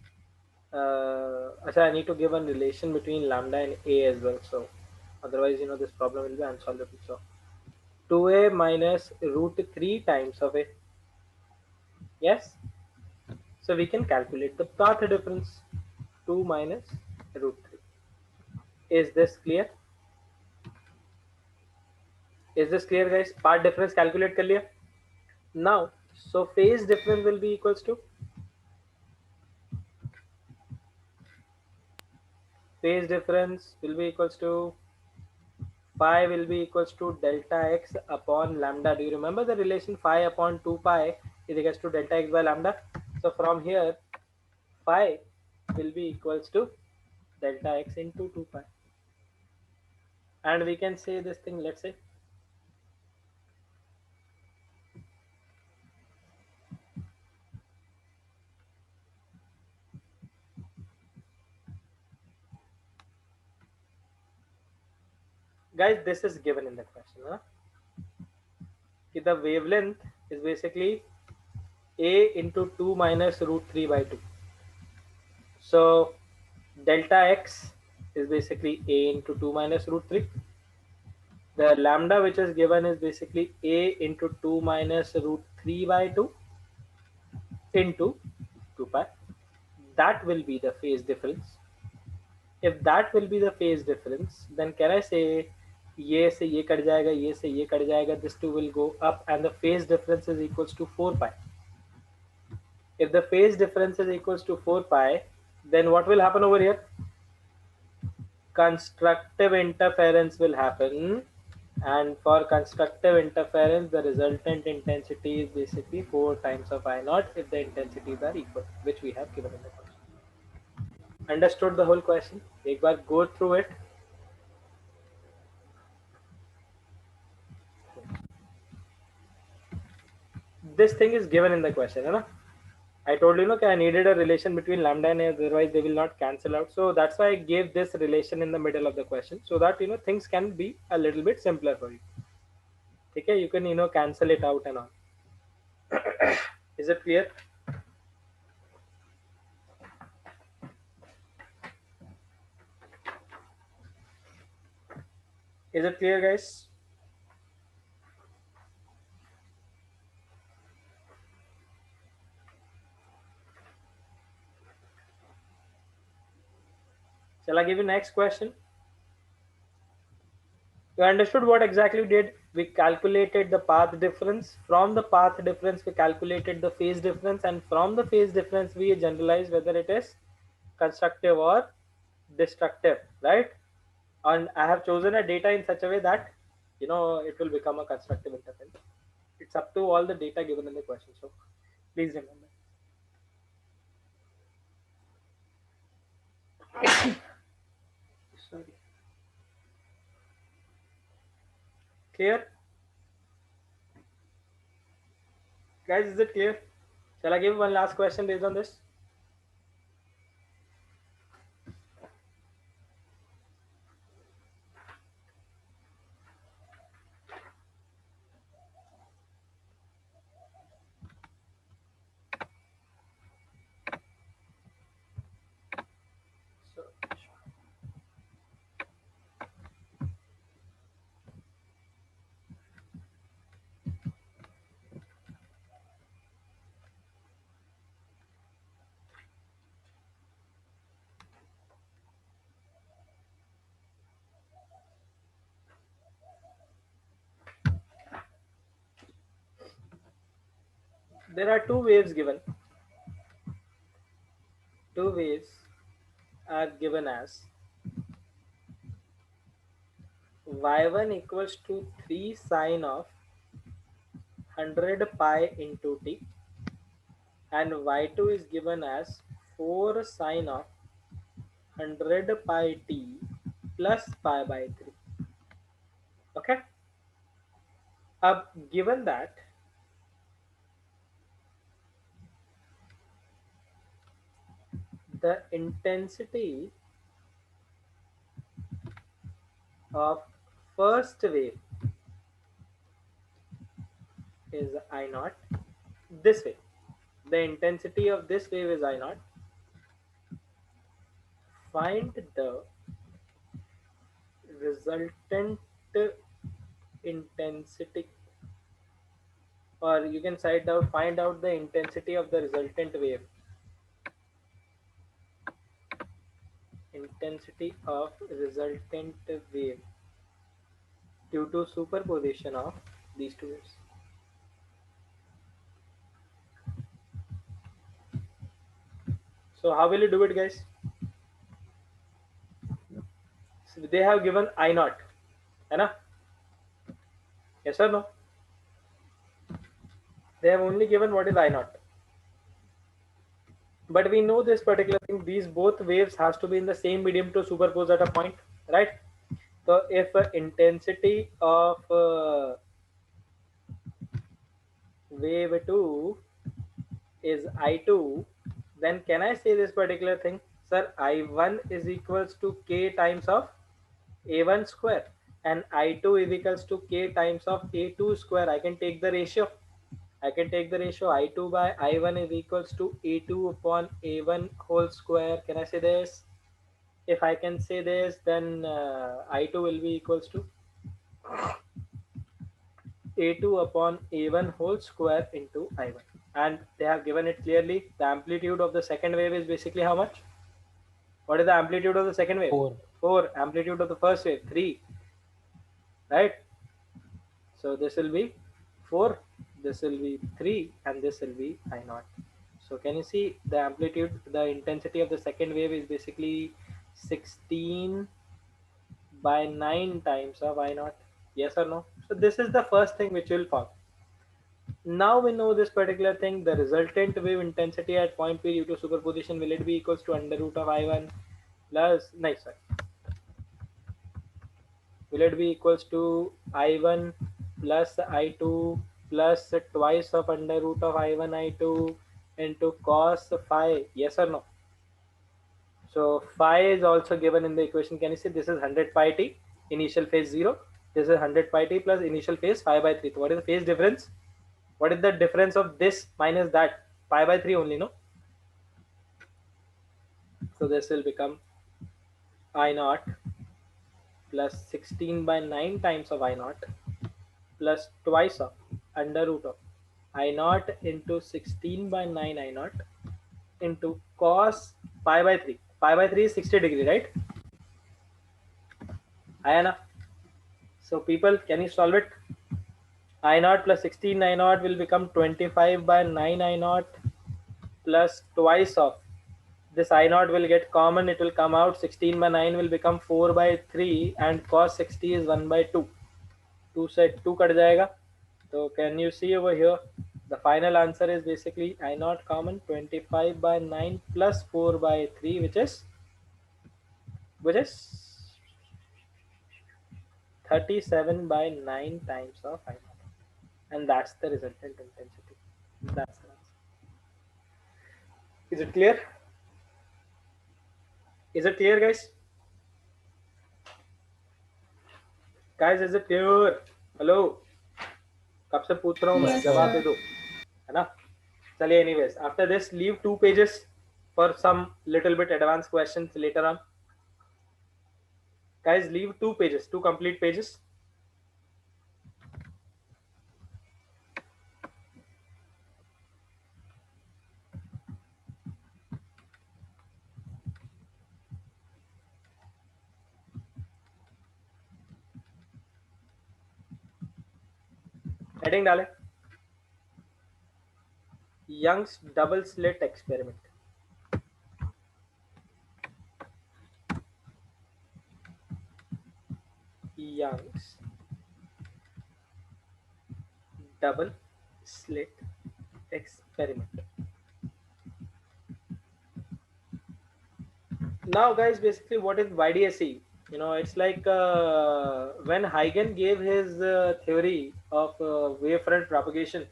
Speaker 1: I need to give a relation between lambda and a as well. So otherwise, this problem will be unsolvable. So 2a minus root 3 times of a. Yes. So we can calculate the path difference. 2 minus root 3. Is this clear? Is this clear, guys? Path difference calculate कर लिया. Now, so phase difference will be equals to phi will be equals to delta x upon lambda. Do you remember the relation phi upon 2 pi is equals to delta x by lambda? So from here, phi will be equals to delta x into 2 pi. And we can say this thing, let's say, guys, this is given in the question. Huh? The wavelength is basically a into 2 minus root 3 by 2. So delta x is basically a into 2 minus root 3. The lambda which is given is basically a into 2 minus root 3 by 2 into 2 pi. That will be the phase difference. If that will be the phase difference, then can I say ये से ये cut जाएगा, ये से ये cut जाएगा, this two will go up, and the phase difference is equals to 4 pi. If the phase difference is equals to 4 pi, then what will happen over here? Constructive interference will happen, and for constructive interference the resultant intensity is basically 4 times of I naught if the intensities are equal, which we have given in the question. Understood the whole question? एक बार go through it. This thing is given in the question, है ना? I told you, I needed a relation between lambda and a, otherwise they will not cancel out. So that's why I gave this relation in the middle of the question, so that things can be a little bit simpler for you. Okay, you can cancel it out and all. Is it clear? Is it clear, guys? Shall I give you next question? You understood what exactly we did? We calculated the path difference. From the path difference, we calculated the phase difference, and from the phase difference, we generalize whether it is constructive or destructive, right? And I have chosen a data in such a way that it will become a constructive interference. It's up to all the data given in the question. So please remember. Sorry. Clear? Guys, is it clear? Shall I give one last question based on this? So, there are two waves given. Two waves are given as y1 equals to 3 sine of 100 pi into t, and y2 is given as 4 sine of 100 pi t plus pi by 3. Given that the intensity of first wave is I naught, this way, the intensity of this wave is I naught, find the resultant intensity, or you can find out the intensity of the resultant wave, intensity of resultant wave due to superposition of these two waves. So how will you do it, guys? So they have given I naught, है ना? Yes or no? They have only given what is I naught. But we know this particular thing, these both waves has to be in the same medium to superpose at a point, right? So if intensity of wave 2 is I2, then can I say this particular thing? Sir, I1 is equals to K times of A1 square and I2 is equals to K times of A2 square. I can take the ratio. I2 by I1 is equals to A2 upon A1 whole square. Can I say this? If I can say this, then I2 will be equals to A2 upon A1 whole square into I1. And they have given it clearly. The amplitude of the second wave is basically how much? What is the amplitude of the second wave?
Speaker 6: 4.
Speaker 1: 4. Amplitude of the first wave? 3. Right? So this will be 4, this will be 3, and this will be I naught. So can you see the amplitude, the intensity of the second wave is basically 16 by 9 times of I naught? Yes or no? So this is the first thing which will fall. Now we know this particular thing, the resultant wave intensity at point P due to superposition, will it be equals to under root of I1 plus, nice, sorry. Will it be equals to I1 plus I2 plus twice of under root of I1 I2 into cos phi? Yes or no? So phi is also given in the equation. Can you see this is 100 pi t initial phase 0. This is 100 pi t plus initial phase pi by 3. So what is the phase difference? What is the difference of this minus that? Pi by 3 only, no? So this will become I naught plus 16 by 9 times of I naught plus twice of under root of I naught into 16 by 9 I naught into cos pi by 3. Pi by 3 is 60 degree, right? Ayana. So people, can you solve it? I naught plus 16 I naught will become 25 by 9 I naught plus twice of this I naught will get common, it will come out 16 by 9 will become 4 by 3 and cos 60 is 1 by 2. 2 से 2 cut जाएगा. So can you see over here? The final answer is basically I naught common 25 by 9 plus 4 by 3, which is 37 by 9 times of I naught, and that's the resultant intensity. That's the answer. Is it clear? Is it clear, guys? Guys, is it clear? Hello. कब से पूछ रहा हूँ मैं, जवाब दे दो, है ना? चलिए, anyways, after this, leave 2 pages for some little bit advanced questions later on. Guys, leave 2 pages, 2 complete pages. Heading डाले, Young's double slit experiment. Young's double slit experiment. Now, guys, basically, what is YDSE? It's like when Huygens gave his theory of wavefront propagation.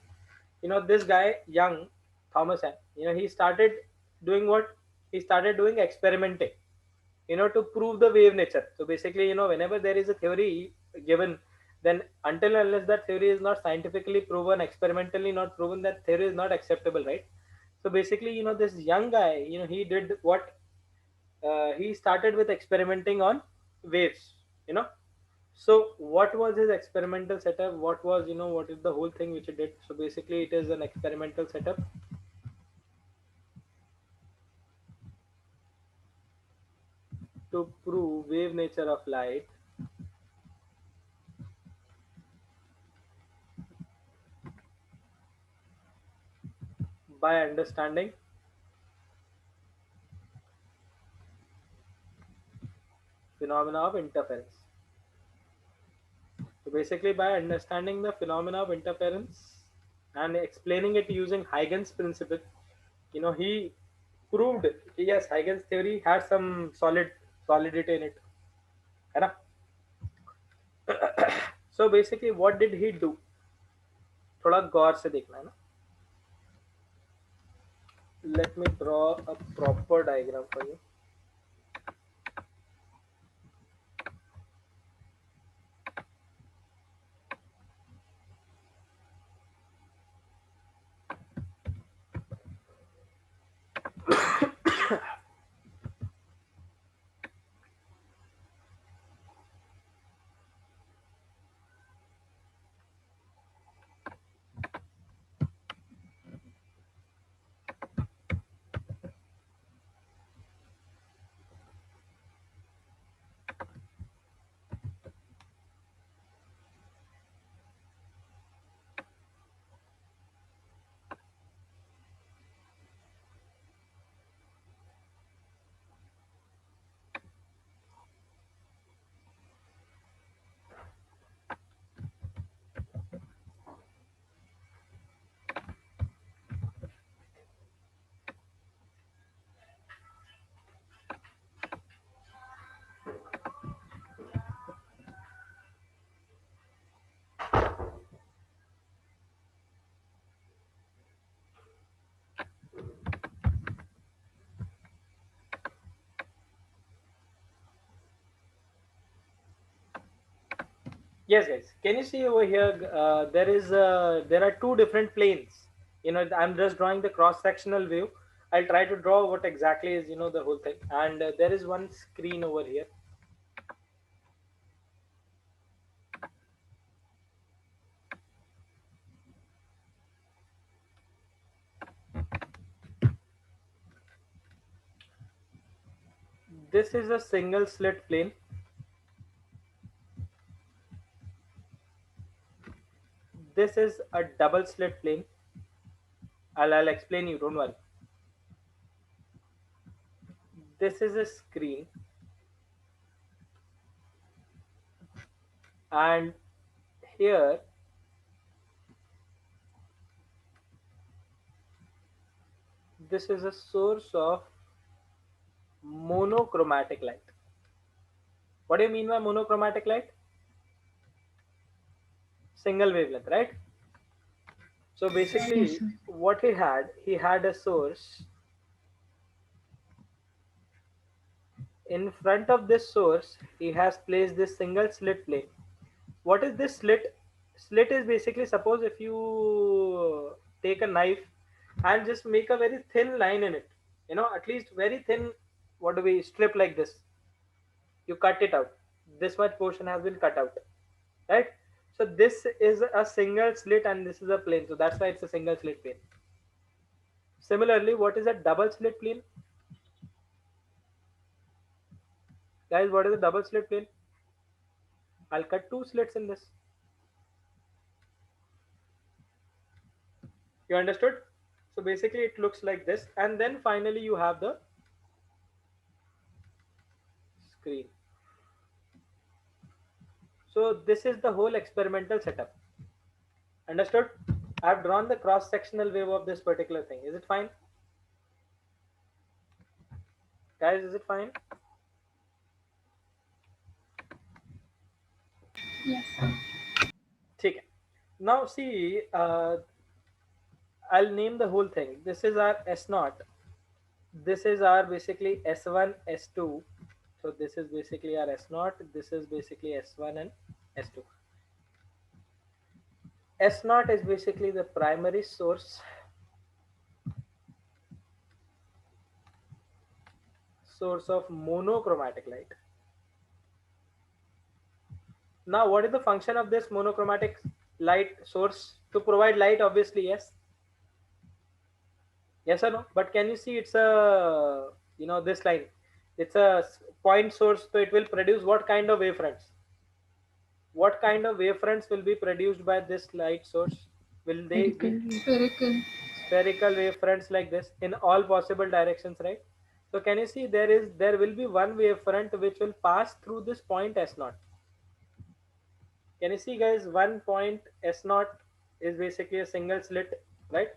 Speaker 1: This guy, young Thomas, he started doing what? He started doing experimenting, to prove the wave nature. So basically, whenever there is a theory given, then until and unless that theory is not scientifically proven, experimentally not proven, that theory is not acceptable, right? So basically, this young guy, he did what? He started with experimenting on waves, so what was his experimental setup? What was, what is the whole thing which he did? So basically it is an experimental setup to prove wave nature of light by understanding phenomena of interference. So basically by understanding the phenomena of interference and explaining it using Huygens principle, he proved, yes, Huygens theory has some solidity in it. है ना? So basically what did he do? थोड़ा गौर से देखना है ना. Let me draw a proper diagram for you. Yes, guys. Can you see over here? There are two different planes. I'm just drawing the cross-sectional view. I'll try to draw what exactly is the whole thing. And there is one screen over here. This is a single slit plane. This is a double slit plane. I'll explain you. Don't worry. This is a screen, and here this is a source of monochromatic light. What do you mean by monochromatic light? Single wavelength, right? So
Speaker 3: Yes,
Speaker 1: basically
Speaker 3: sir.
Speaker 1: what he had a source. In front of this source he has placed this single slit plane. What is this slit? Slit is basically, suppose if you take a knife and just make a very thin line in it, at least very thin, what do we, strip like this, you cut it out, this much portion has been cut out, right? So this is a single slit and this is a plane, so that's why it's a single slit plane. Similarly, what is a double slit plane? Guys, what is a double slit plane? I'll cut two slits in this. You understood? So basically it looks like this, and then finally you have the screen. So this is the whole experimental setup. Understood? I've drawn the cross-sectional wave of this particular thing. Is it fine? Guys, is it fine?
Speaker 2: Yes, sir.
Speaker 1: ठीक है. Now see, I'll name the whole thing. This is our S naught. This is our basically S1, S2. So this is basically our S naught. This is basically S1 and S2. S naught is basically the primary source of monochromatic light. Now, what is the function of this monochromatic light source? To provide light, obviously, yes. Yes or no? But can you see it's a, this line? It's a point source, so it will produce what kind of wavefronts? What kind of wavefronts will be produced by this light source? Will they be
Speaker 2: Spherical.
Speaker 1: spherical wavefronts like this in all possible directions, right? So can you see there will be one wavefront which will pass through this point S naught. Can you see, guys? One point S naught is basically a single slit, right?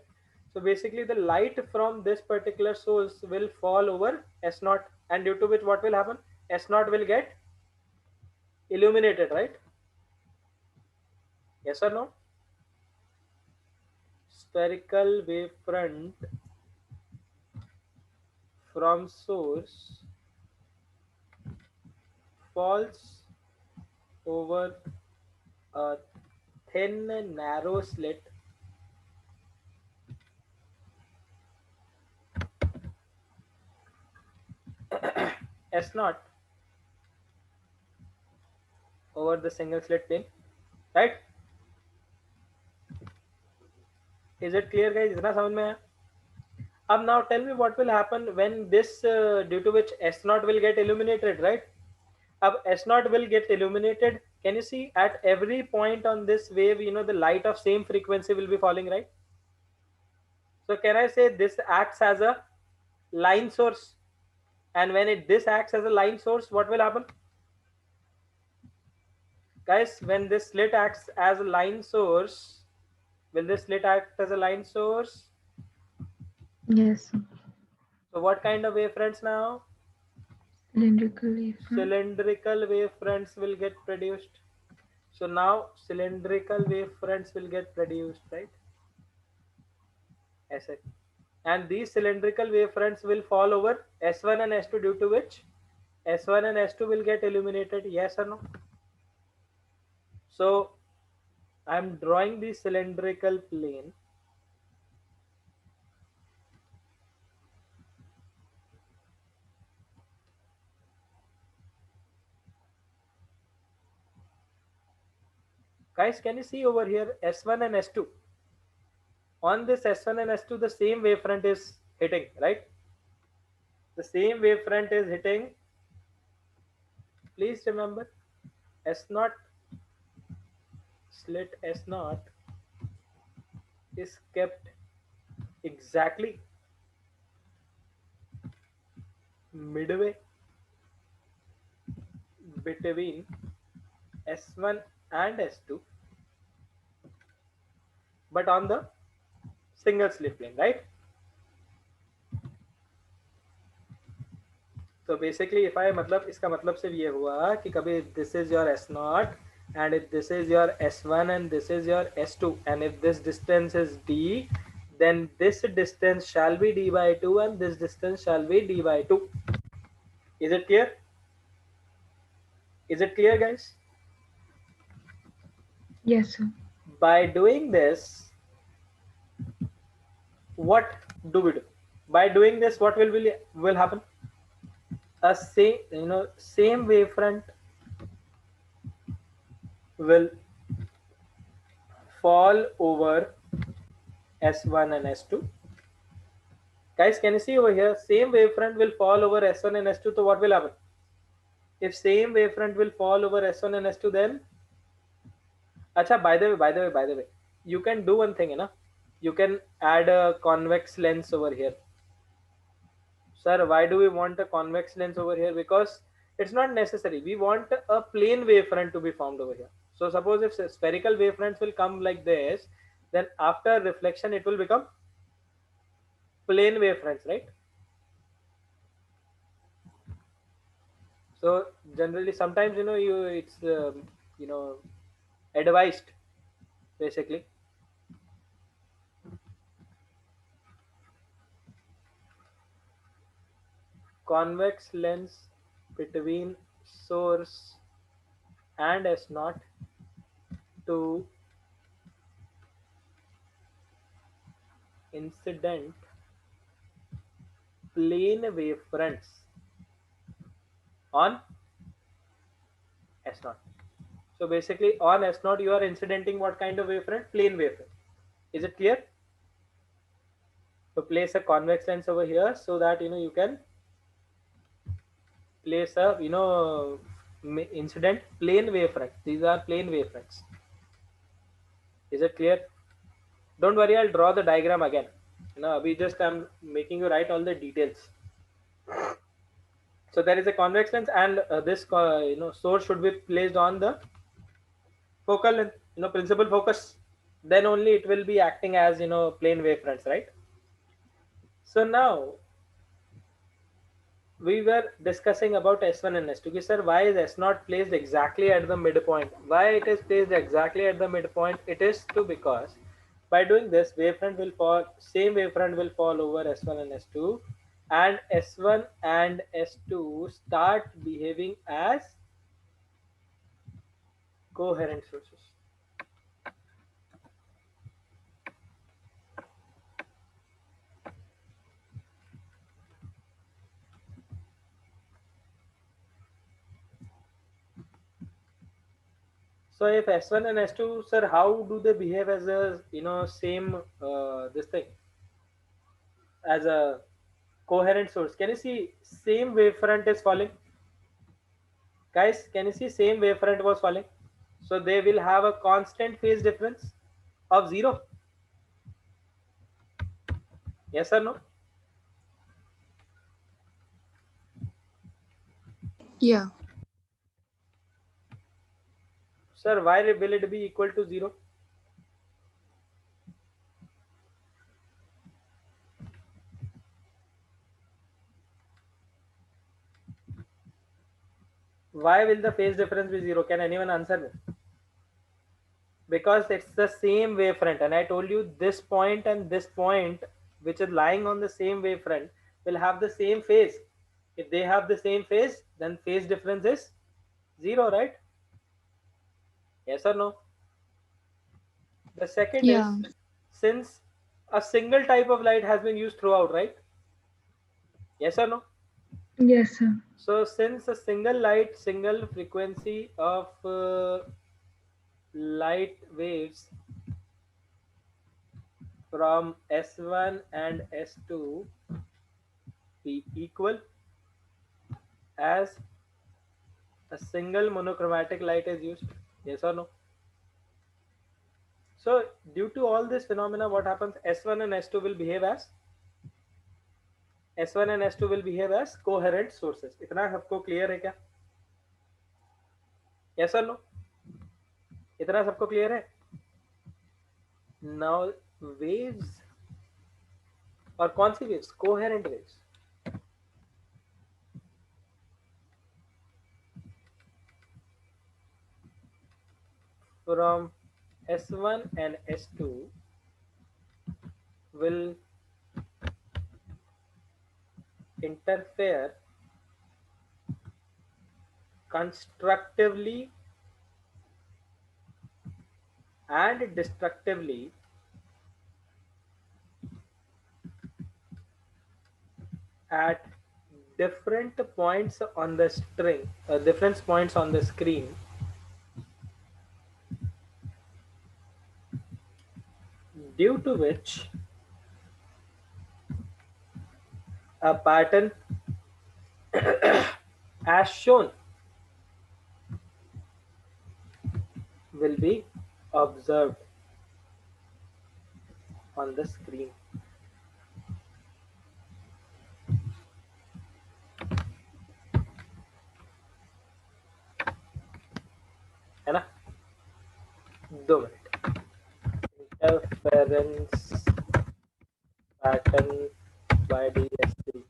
Speaker 1: So basically the light from this particular source will fall over S naught, and due to which what will happen? S naught will get illuminated, right? Yes or no? Spherical wavefront from source falls over a thin narrow slit S naught over the single slit plane, right? Is it clear, guys? इतना समझ में आया? Now tell me what will happen when this due to which S naught will get illuminated, right? S naught will get illuminated. Can you see at every point on this wave, the light of same frequency will be falling, right? So can I say this acts as a line source? And when this acts as a line source, what will happen? Guys, when this slit acts as a line source, will this slit act as a line source?
Speaker 6: Yes, sir.
Speaker 1: So what kind of wavefronts now?
Speaker 6: Cylindrical wavefront.
Speaker 1: Cylindrical wavefronts will get produced. So now cylindrical wavefronts will get produced, right? ऐसे. And these cylindrical wavefronts will fall over S1 and S2, due to which S1 and S2 will get illuminated. Yes or no? So I'm drawing the cylindrical plane. Guys, can you see over here S1 and S2? On this S1 and S2, the same wavefront is hitting, right? The same wavefront is hitting. Please remember, S0 slit S0 is kept exactly midway between S1 and S2, but on the single slit plane, right? So basically, if I मतलब इसका मतलब सिर्फ ये हुआ कि कभी this is your S0 and if this is your S1 and this is your S2, and if this distance is D, then this distance shall be D by 2 and this distance shall be D by 2. Is it clear? Is it clear, guys?
Speaker 6: Yes, sir.
Speaker 1: By doing this, what do we do? By doing this, what will happen? A same wavefront will fall over S1 and S2. Guys, can you see over here? Same wavefront will fall over S1 and S2. So what will happen? If same wavefront will fall over S1 and S2, then acha, by the way, you can do one thing, you can add a convex lens over here. Sir, why do we want a convex lens over here? Because it's not necessary. We want a plane wavefront to be formed over here. So suppose if spherical wavefronts will come like this, then after reflection it will become plane wavefronts, right? So generally sometimes it's advised basically. Convex lens between source and S naught to incident plane wavefronts on S naught. So basically on S naught you are incidenting what kind of wavefront? Plane wavefront. Is it clear? So place a convex lens over here so that you can place a incident plane wavefront. These are plane wavefronts. Is it clear? Don't worry, I'll draw the diagram again. We just I'm making you write all the details. So there is a convex lens, and this source should be placed on the focal length, principal focus. Then only it will be acting as plane wavefronts, right? So now we were discussing about S1 and S2. Okay, sir, why is S not placed exactly at the midpoint? Why it is placed exactly at the midpoint? It is because by doing this, same wavefront will fall over S1 and S2, and S1 and S2 start behaving as coherent sources. So if S1 and S2, sir, how do they behave as a same this thing as a coherent source? Can you see same wavefront is falling? Guys, can you see same wavefront was falling? So they will have a constant phase difference of 0. Yes or no?
Speaker 7: Yeah.
Speaker 1: Sir, why will it be equal to 0? Why will the phase difference be 0? Can anyone answer me? Because it's the same wavefront, and I told you this point and this point, which is lying on the same wavefront, will have the same phase. If they have the same phase, then phase difference is 0, right? Yes or no? The second is,
Speaker 7: Yeah.
Speaker 1: since a single type of light has been used throughout, right? Yes or no?
Speaker 6: Yes, sir.
Speaker 1: So since a single frequency of light waves from S1 and S2 be equal as a single monochromatic light is used. Yes or no? So due to all this phenomena, what happens? S1 and S2 will behave as coherent sources. इतना सबको clear है क्या? Yes or no? इतना सबको clear है? Now waves, और कौन सी waves? Coherent waves. From S1 and S2 will interfere constructively and destructively at different points on the different points on the screen, due to which a pattern as shown will be observed on the screen. है ना? 2 minute. Interference pattern by DSP.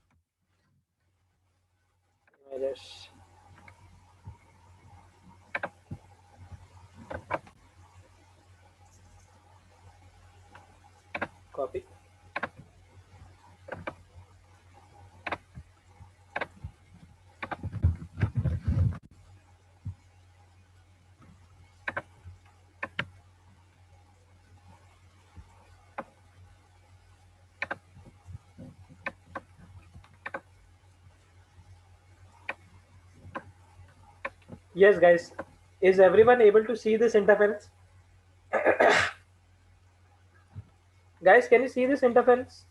Speaker 1: Images. Yes, guys. Is everyone able to see this interference? Guys, can you see this interference?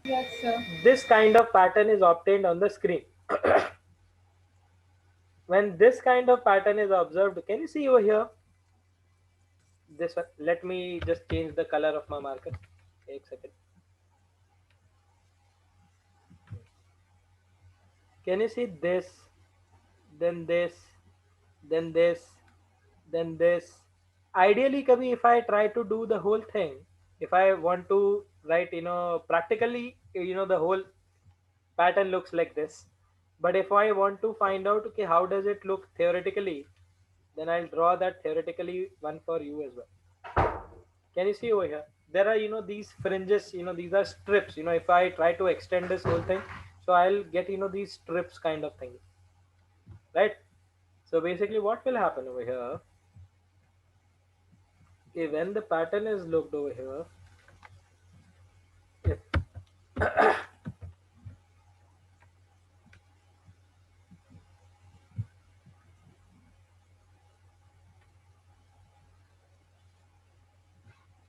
Speaker 2: Yes, sir.
Speaker 1: This kind of pattern is obtained on the screen. When this kind of pattern is observed, can you see over here? This one. Let me just change the color of my marker. एक second. Can you see this? Then this, then this, then this. Ideally, kabhi if I try to do the whole thing, if I want to write, practically, the whole pattern looks like this. But if I want to find out, okay, how does it look theoretically, then I'll draw that theoretically one for you as well. Can you see over here? There are, these fringes, these are strips. If I try to extend this whole thing, so I'll get, these strips kind of thing, right? So basically what will happen over here, okay, when the pattern is looked over here, if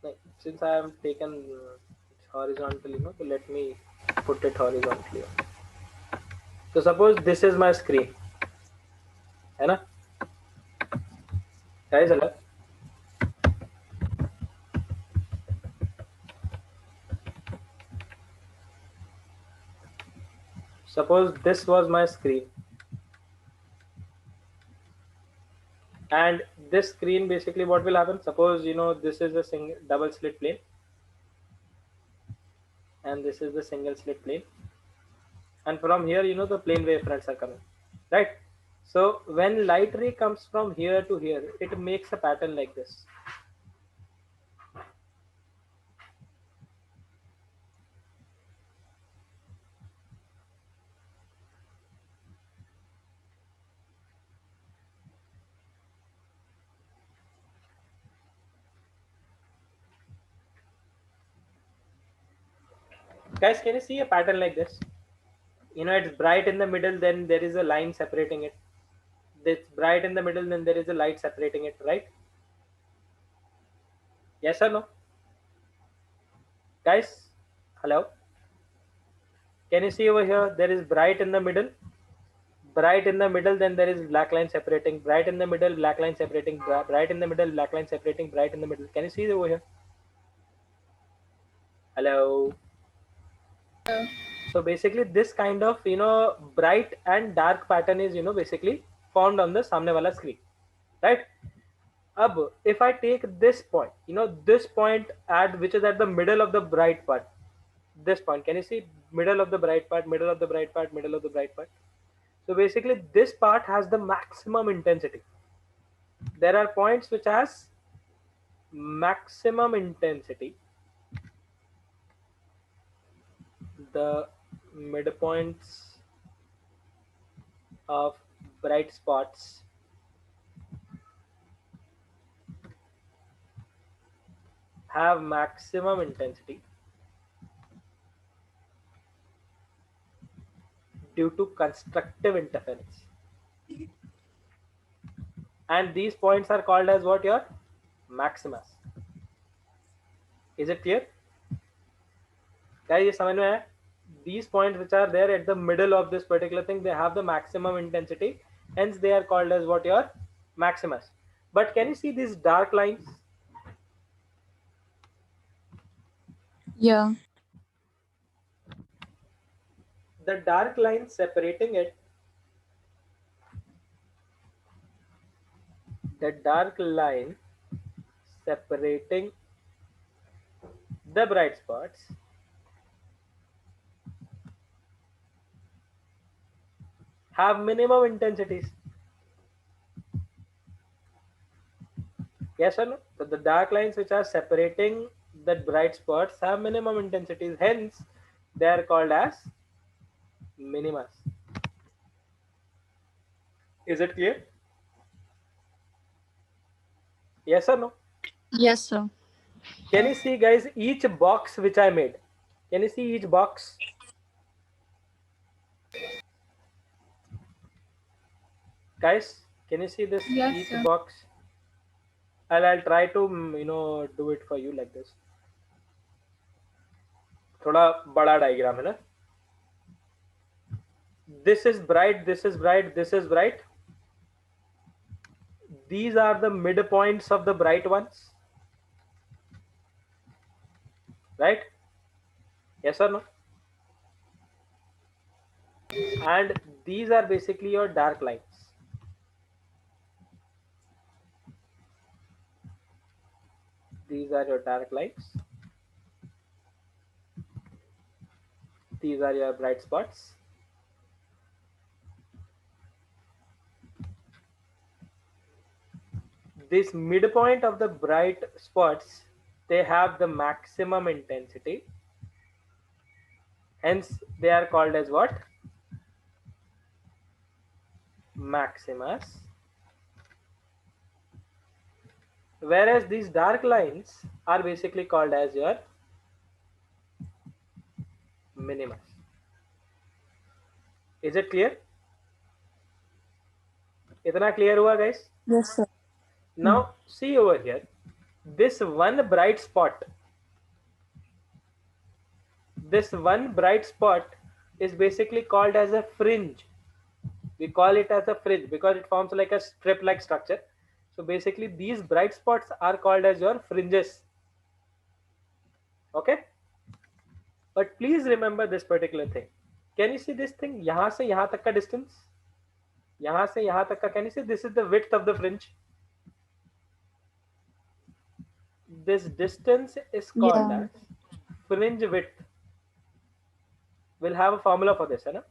Speaker 1: like, since I have taken it's horizontal, so let me put it horizontally. So suppose this is my screen, है ना? Guys, hello. Suppose this was my screen, and this screen basically what will happen? Suppose this is a single double slit plane, and this is the single slit plane, and from here the plane wavefronts are coming, right? So when light ray comes from here to here, it makes a pattern like this. Guys, can you see a pattern like this? It's bright in the middle, then there is a line separating it. It's bright in the middle, then there is a light separating it, right? Yes or no? Guys, hello? Can you see over here? There is bright in the middle. Bright in the middle, then there is black line separating. Bright in the middle, black line separating. Bright in the middle, black line separating. Bright in the middle. Can you see over here? Hello? So basically this kind of bright and dark pattern is basically formed on the samne wala screen, right? If I take this point, this point at which is at the middle of the bright part, this point, can you see middle of the bright part, middle of the bright part, middle of the bright part? So basically this part has the maximum intensity. There are points which has maximum intensity. The midpoints of bright spots have maximum intensity due to constructive interference, and these points are called as what? Your maximas. Is it clear, guys? ये समझ में आया? These points which are there at the middle of this particular thing, they have the maximum intensity, hence they are called as what? Your maximas. But can you see these dark lines?
Speaker 3: Yeah.
Speaker 1: The dark line separating it, the dark line separating the bright spots have minimum intensities. Yes or no? So the dark lines which are separating the bright spots have minimum intensities, hence they are called as minimas. Is it clear? Yes or no?
Speaker 3: Yes, sir.
Speaker 1: Can you see, guys, each box which I made? Can you see each box? Guys, can you see this
Speaker 2: Yes,
Speaker 1: each
Speaker 2: sir.
Speaker 1: box? I'll try to do it for you like this. थोड़ा बड़ा diagram है ना. This is bright, this is bright, this is bright. These are the midpoints of the bright ones, right? Yes or no? And these are basically your dark lines. These are your dark lines. These are your bright spots. This midpoint of the bright spots, they have the maximum intensity. Hence, they are called as what? Maximus. Whereas these dark lines are basically called as your minimus. Is it clear? Itna clear hua, guys?
Speaker 3: Yes, sir.
Speaker 1: Now see over here, this one bright spot is basically called as a fringe. We call it as a fringe because it forms like a strip like structure. So basically these bright spots are called as your fringes. Okay, but please remember this particular thing. Can you see this thing? यहाँ से यहाँ तक का distance, यहाँ से यहाँ तक का, can you see this is the width of the fringe? This distance is called
Speaker 3: Yeah.
Speaker 1: as fringe width. We'll have a formula for this, है ना?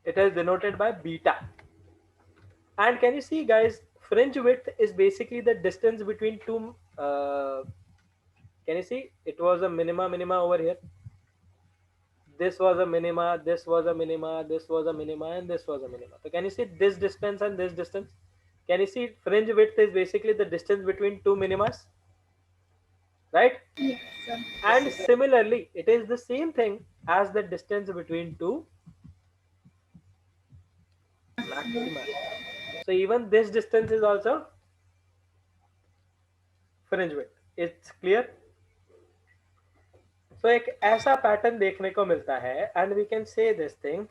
Speaker 1: It is denoted by beta. And can you see, guys, fringe width is basically the distance between two. Can you see? It was a minima over here. This was a minima, this was a minima, this was a minima, and this was a minima. So can you see this distance and this distance? Can you see fringe width is basically the distance between two minimas, right?
Speaker 2: Yes, sir.
Speaker 1: And similarly, it is the same thing as the distance between two maxima. So even this distance is also fringe width. It's clear? So एक ऐसा pattern देखने को मिलता है, and we can say this thing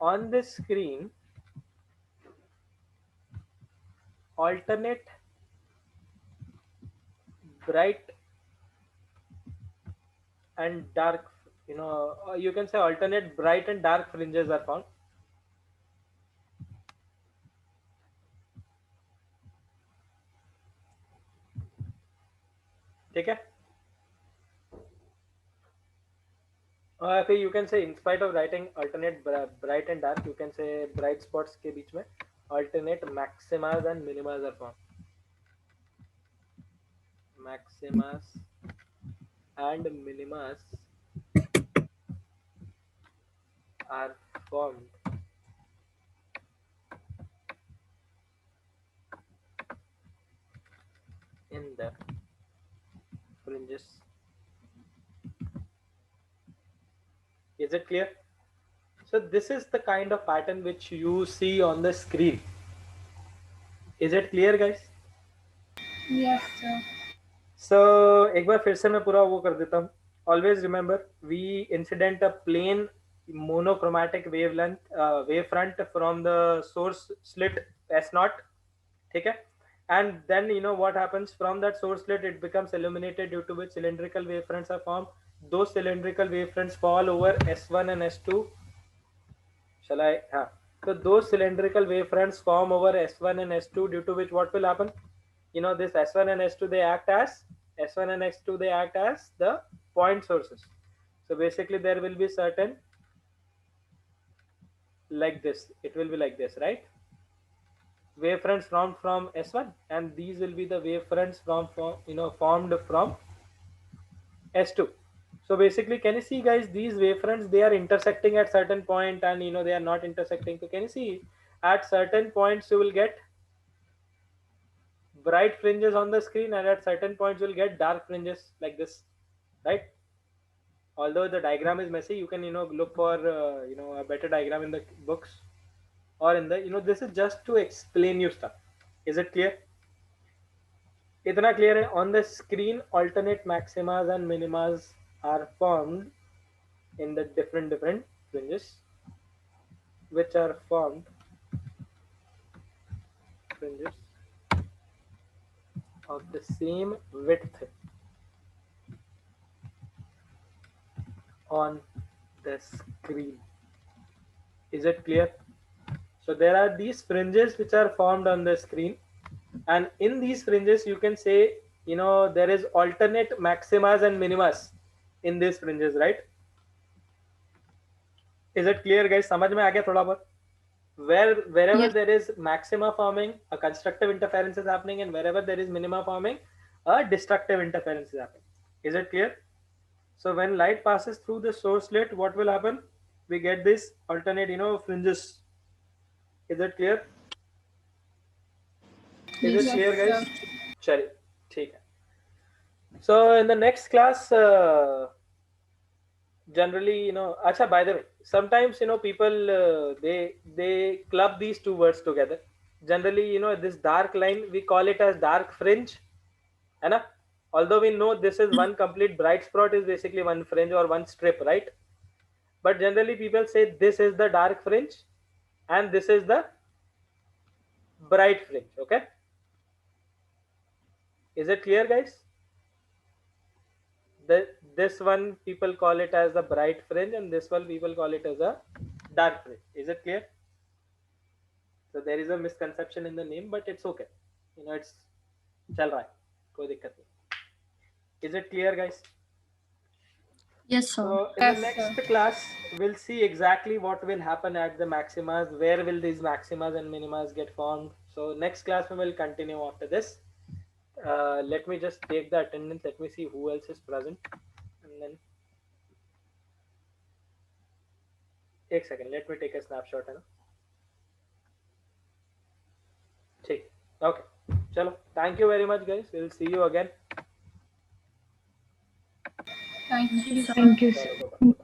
Speaker 1: on this screen. Alternate bright and dark, you can say alternate bright and dark fringes are found. ठीक है? फिर you can say in spite of writing alternate bright and dark, you can say bright spots के बीच में alternate maximas and minimas are found. Maximas and minimas are formed in the fringes. Is it clear? So this is the kind of pattern which you see on the screen. Is it clear, guys?
Speaker 2: Yes, sir.
Speaker 1: So एक बार फिर से मैं पूरा वो कर देता हूँ. Always remember, we incident a plane monochromatic wavefront from the source slit S0. ठीक है? And then what happens from that source slit, it becomes illuminated, due to which cylindrical wavefronts are formed. Those cylindrical wavefronts fall over S1 and S2. Shall I? So those cylindrical wavefronts form over S1 and S2, due to which what will happen? This S1 and S2, they act as the point sources. So basically there will be certain like this. It will be like this, right? Wavefronts formed from S1, and these will be the wavefronts formed from S2. So basically, can you see, guys, these wavefronts, they are intersecting at certain point, and they are not intersecting. So can you see at certain points you will get bright fringes on the screen, and at certain points you'll get dark fringes like this, right? Although the diagram is messy, you can look for a better diagram in the books. or in the, this is just to explain you stuff. Is it clear? Itna clear hai? On the screen, alternate maximas and minimas are formed in the different fringes, which are formed fringes of the same width on the screen. Is it clear? So there are these fringes which are formed on the screen, and in these fringes you can say, there is alternate maximas and minimas in these fringes, right? Is it clear, guys? समझ में आ गया थोड़ा बहुत? Wherever
Speaker 2: Yes.
Speaker 1: there is maxima forming, a constructive interference is happening, and wherever there is minima forming, a destructive interference is happening. Is it clear? So when light passes through the source slit, what will happen? We get this alternate, fringes. Is it clear? Is it
Speaker 2: Yes,
Speaker 1: clear, guys?
Speaker 2: sir.
Speaker 1: चलिए, ठीक है. So in the next class, generally, acha, by the way, sometimes, people, they club these two words together. Generally, this dark line, we call it as dark fringe, है ना? Although we know this is one complete bright spot is basically one fringe or one strip, right? But generally people say this is the dark fringe and this is the bright fringe. Okay, is it clear, guys? This one people call it as the bright fringe and this one people call it as a dark fringe. Is it clear? So there is a misconception in the name, but it's okay, it's chal raha hai, koi dikkat nahi. Is it clear, guys?
Speaker 7: Yes, sir.
Speaker 1: So in the
Speaker 2: Yes,
Speaker 1: next
Speaker 2: sir.
Speaker 1: class, we'll see exactly what will happen at the maximas, where will these maximas and minimas get formed. So next class we will continue after this. Let me just take the attendance. Let me see who else is present. And then, एक second, let me take a snapshot. है ना? ठीक. Okay. चलो. Thank you very much, guys. We'll see you again.
Speaker 2: Thank you, sir.
Speaker 6: Thank you, sir.
Speaker 1: चलो, bye-bye.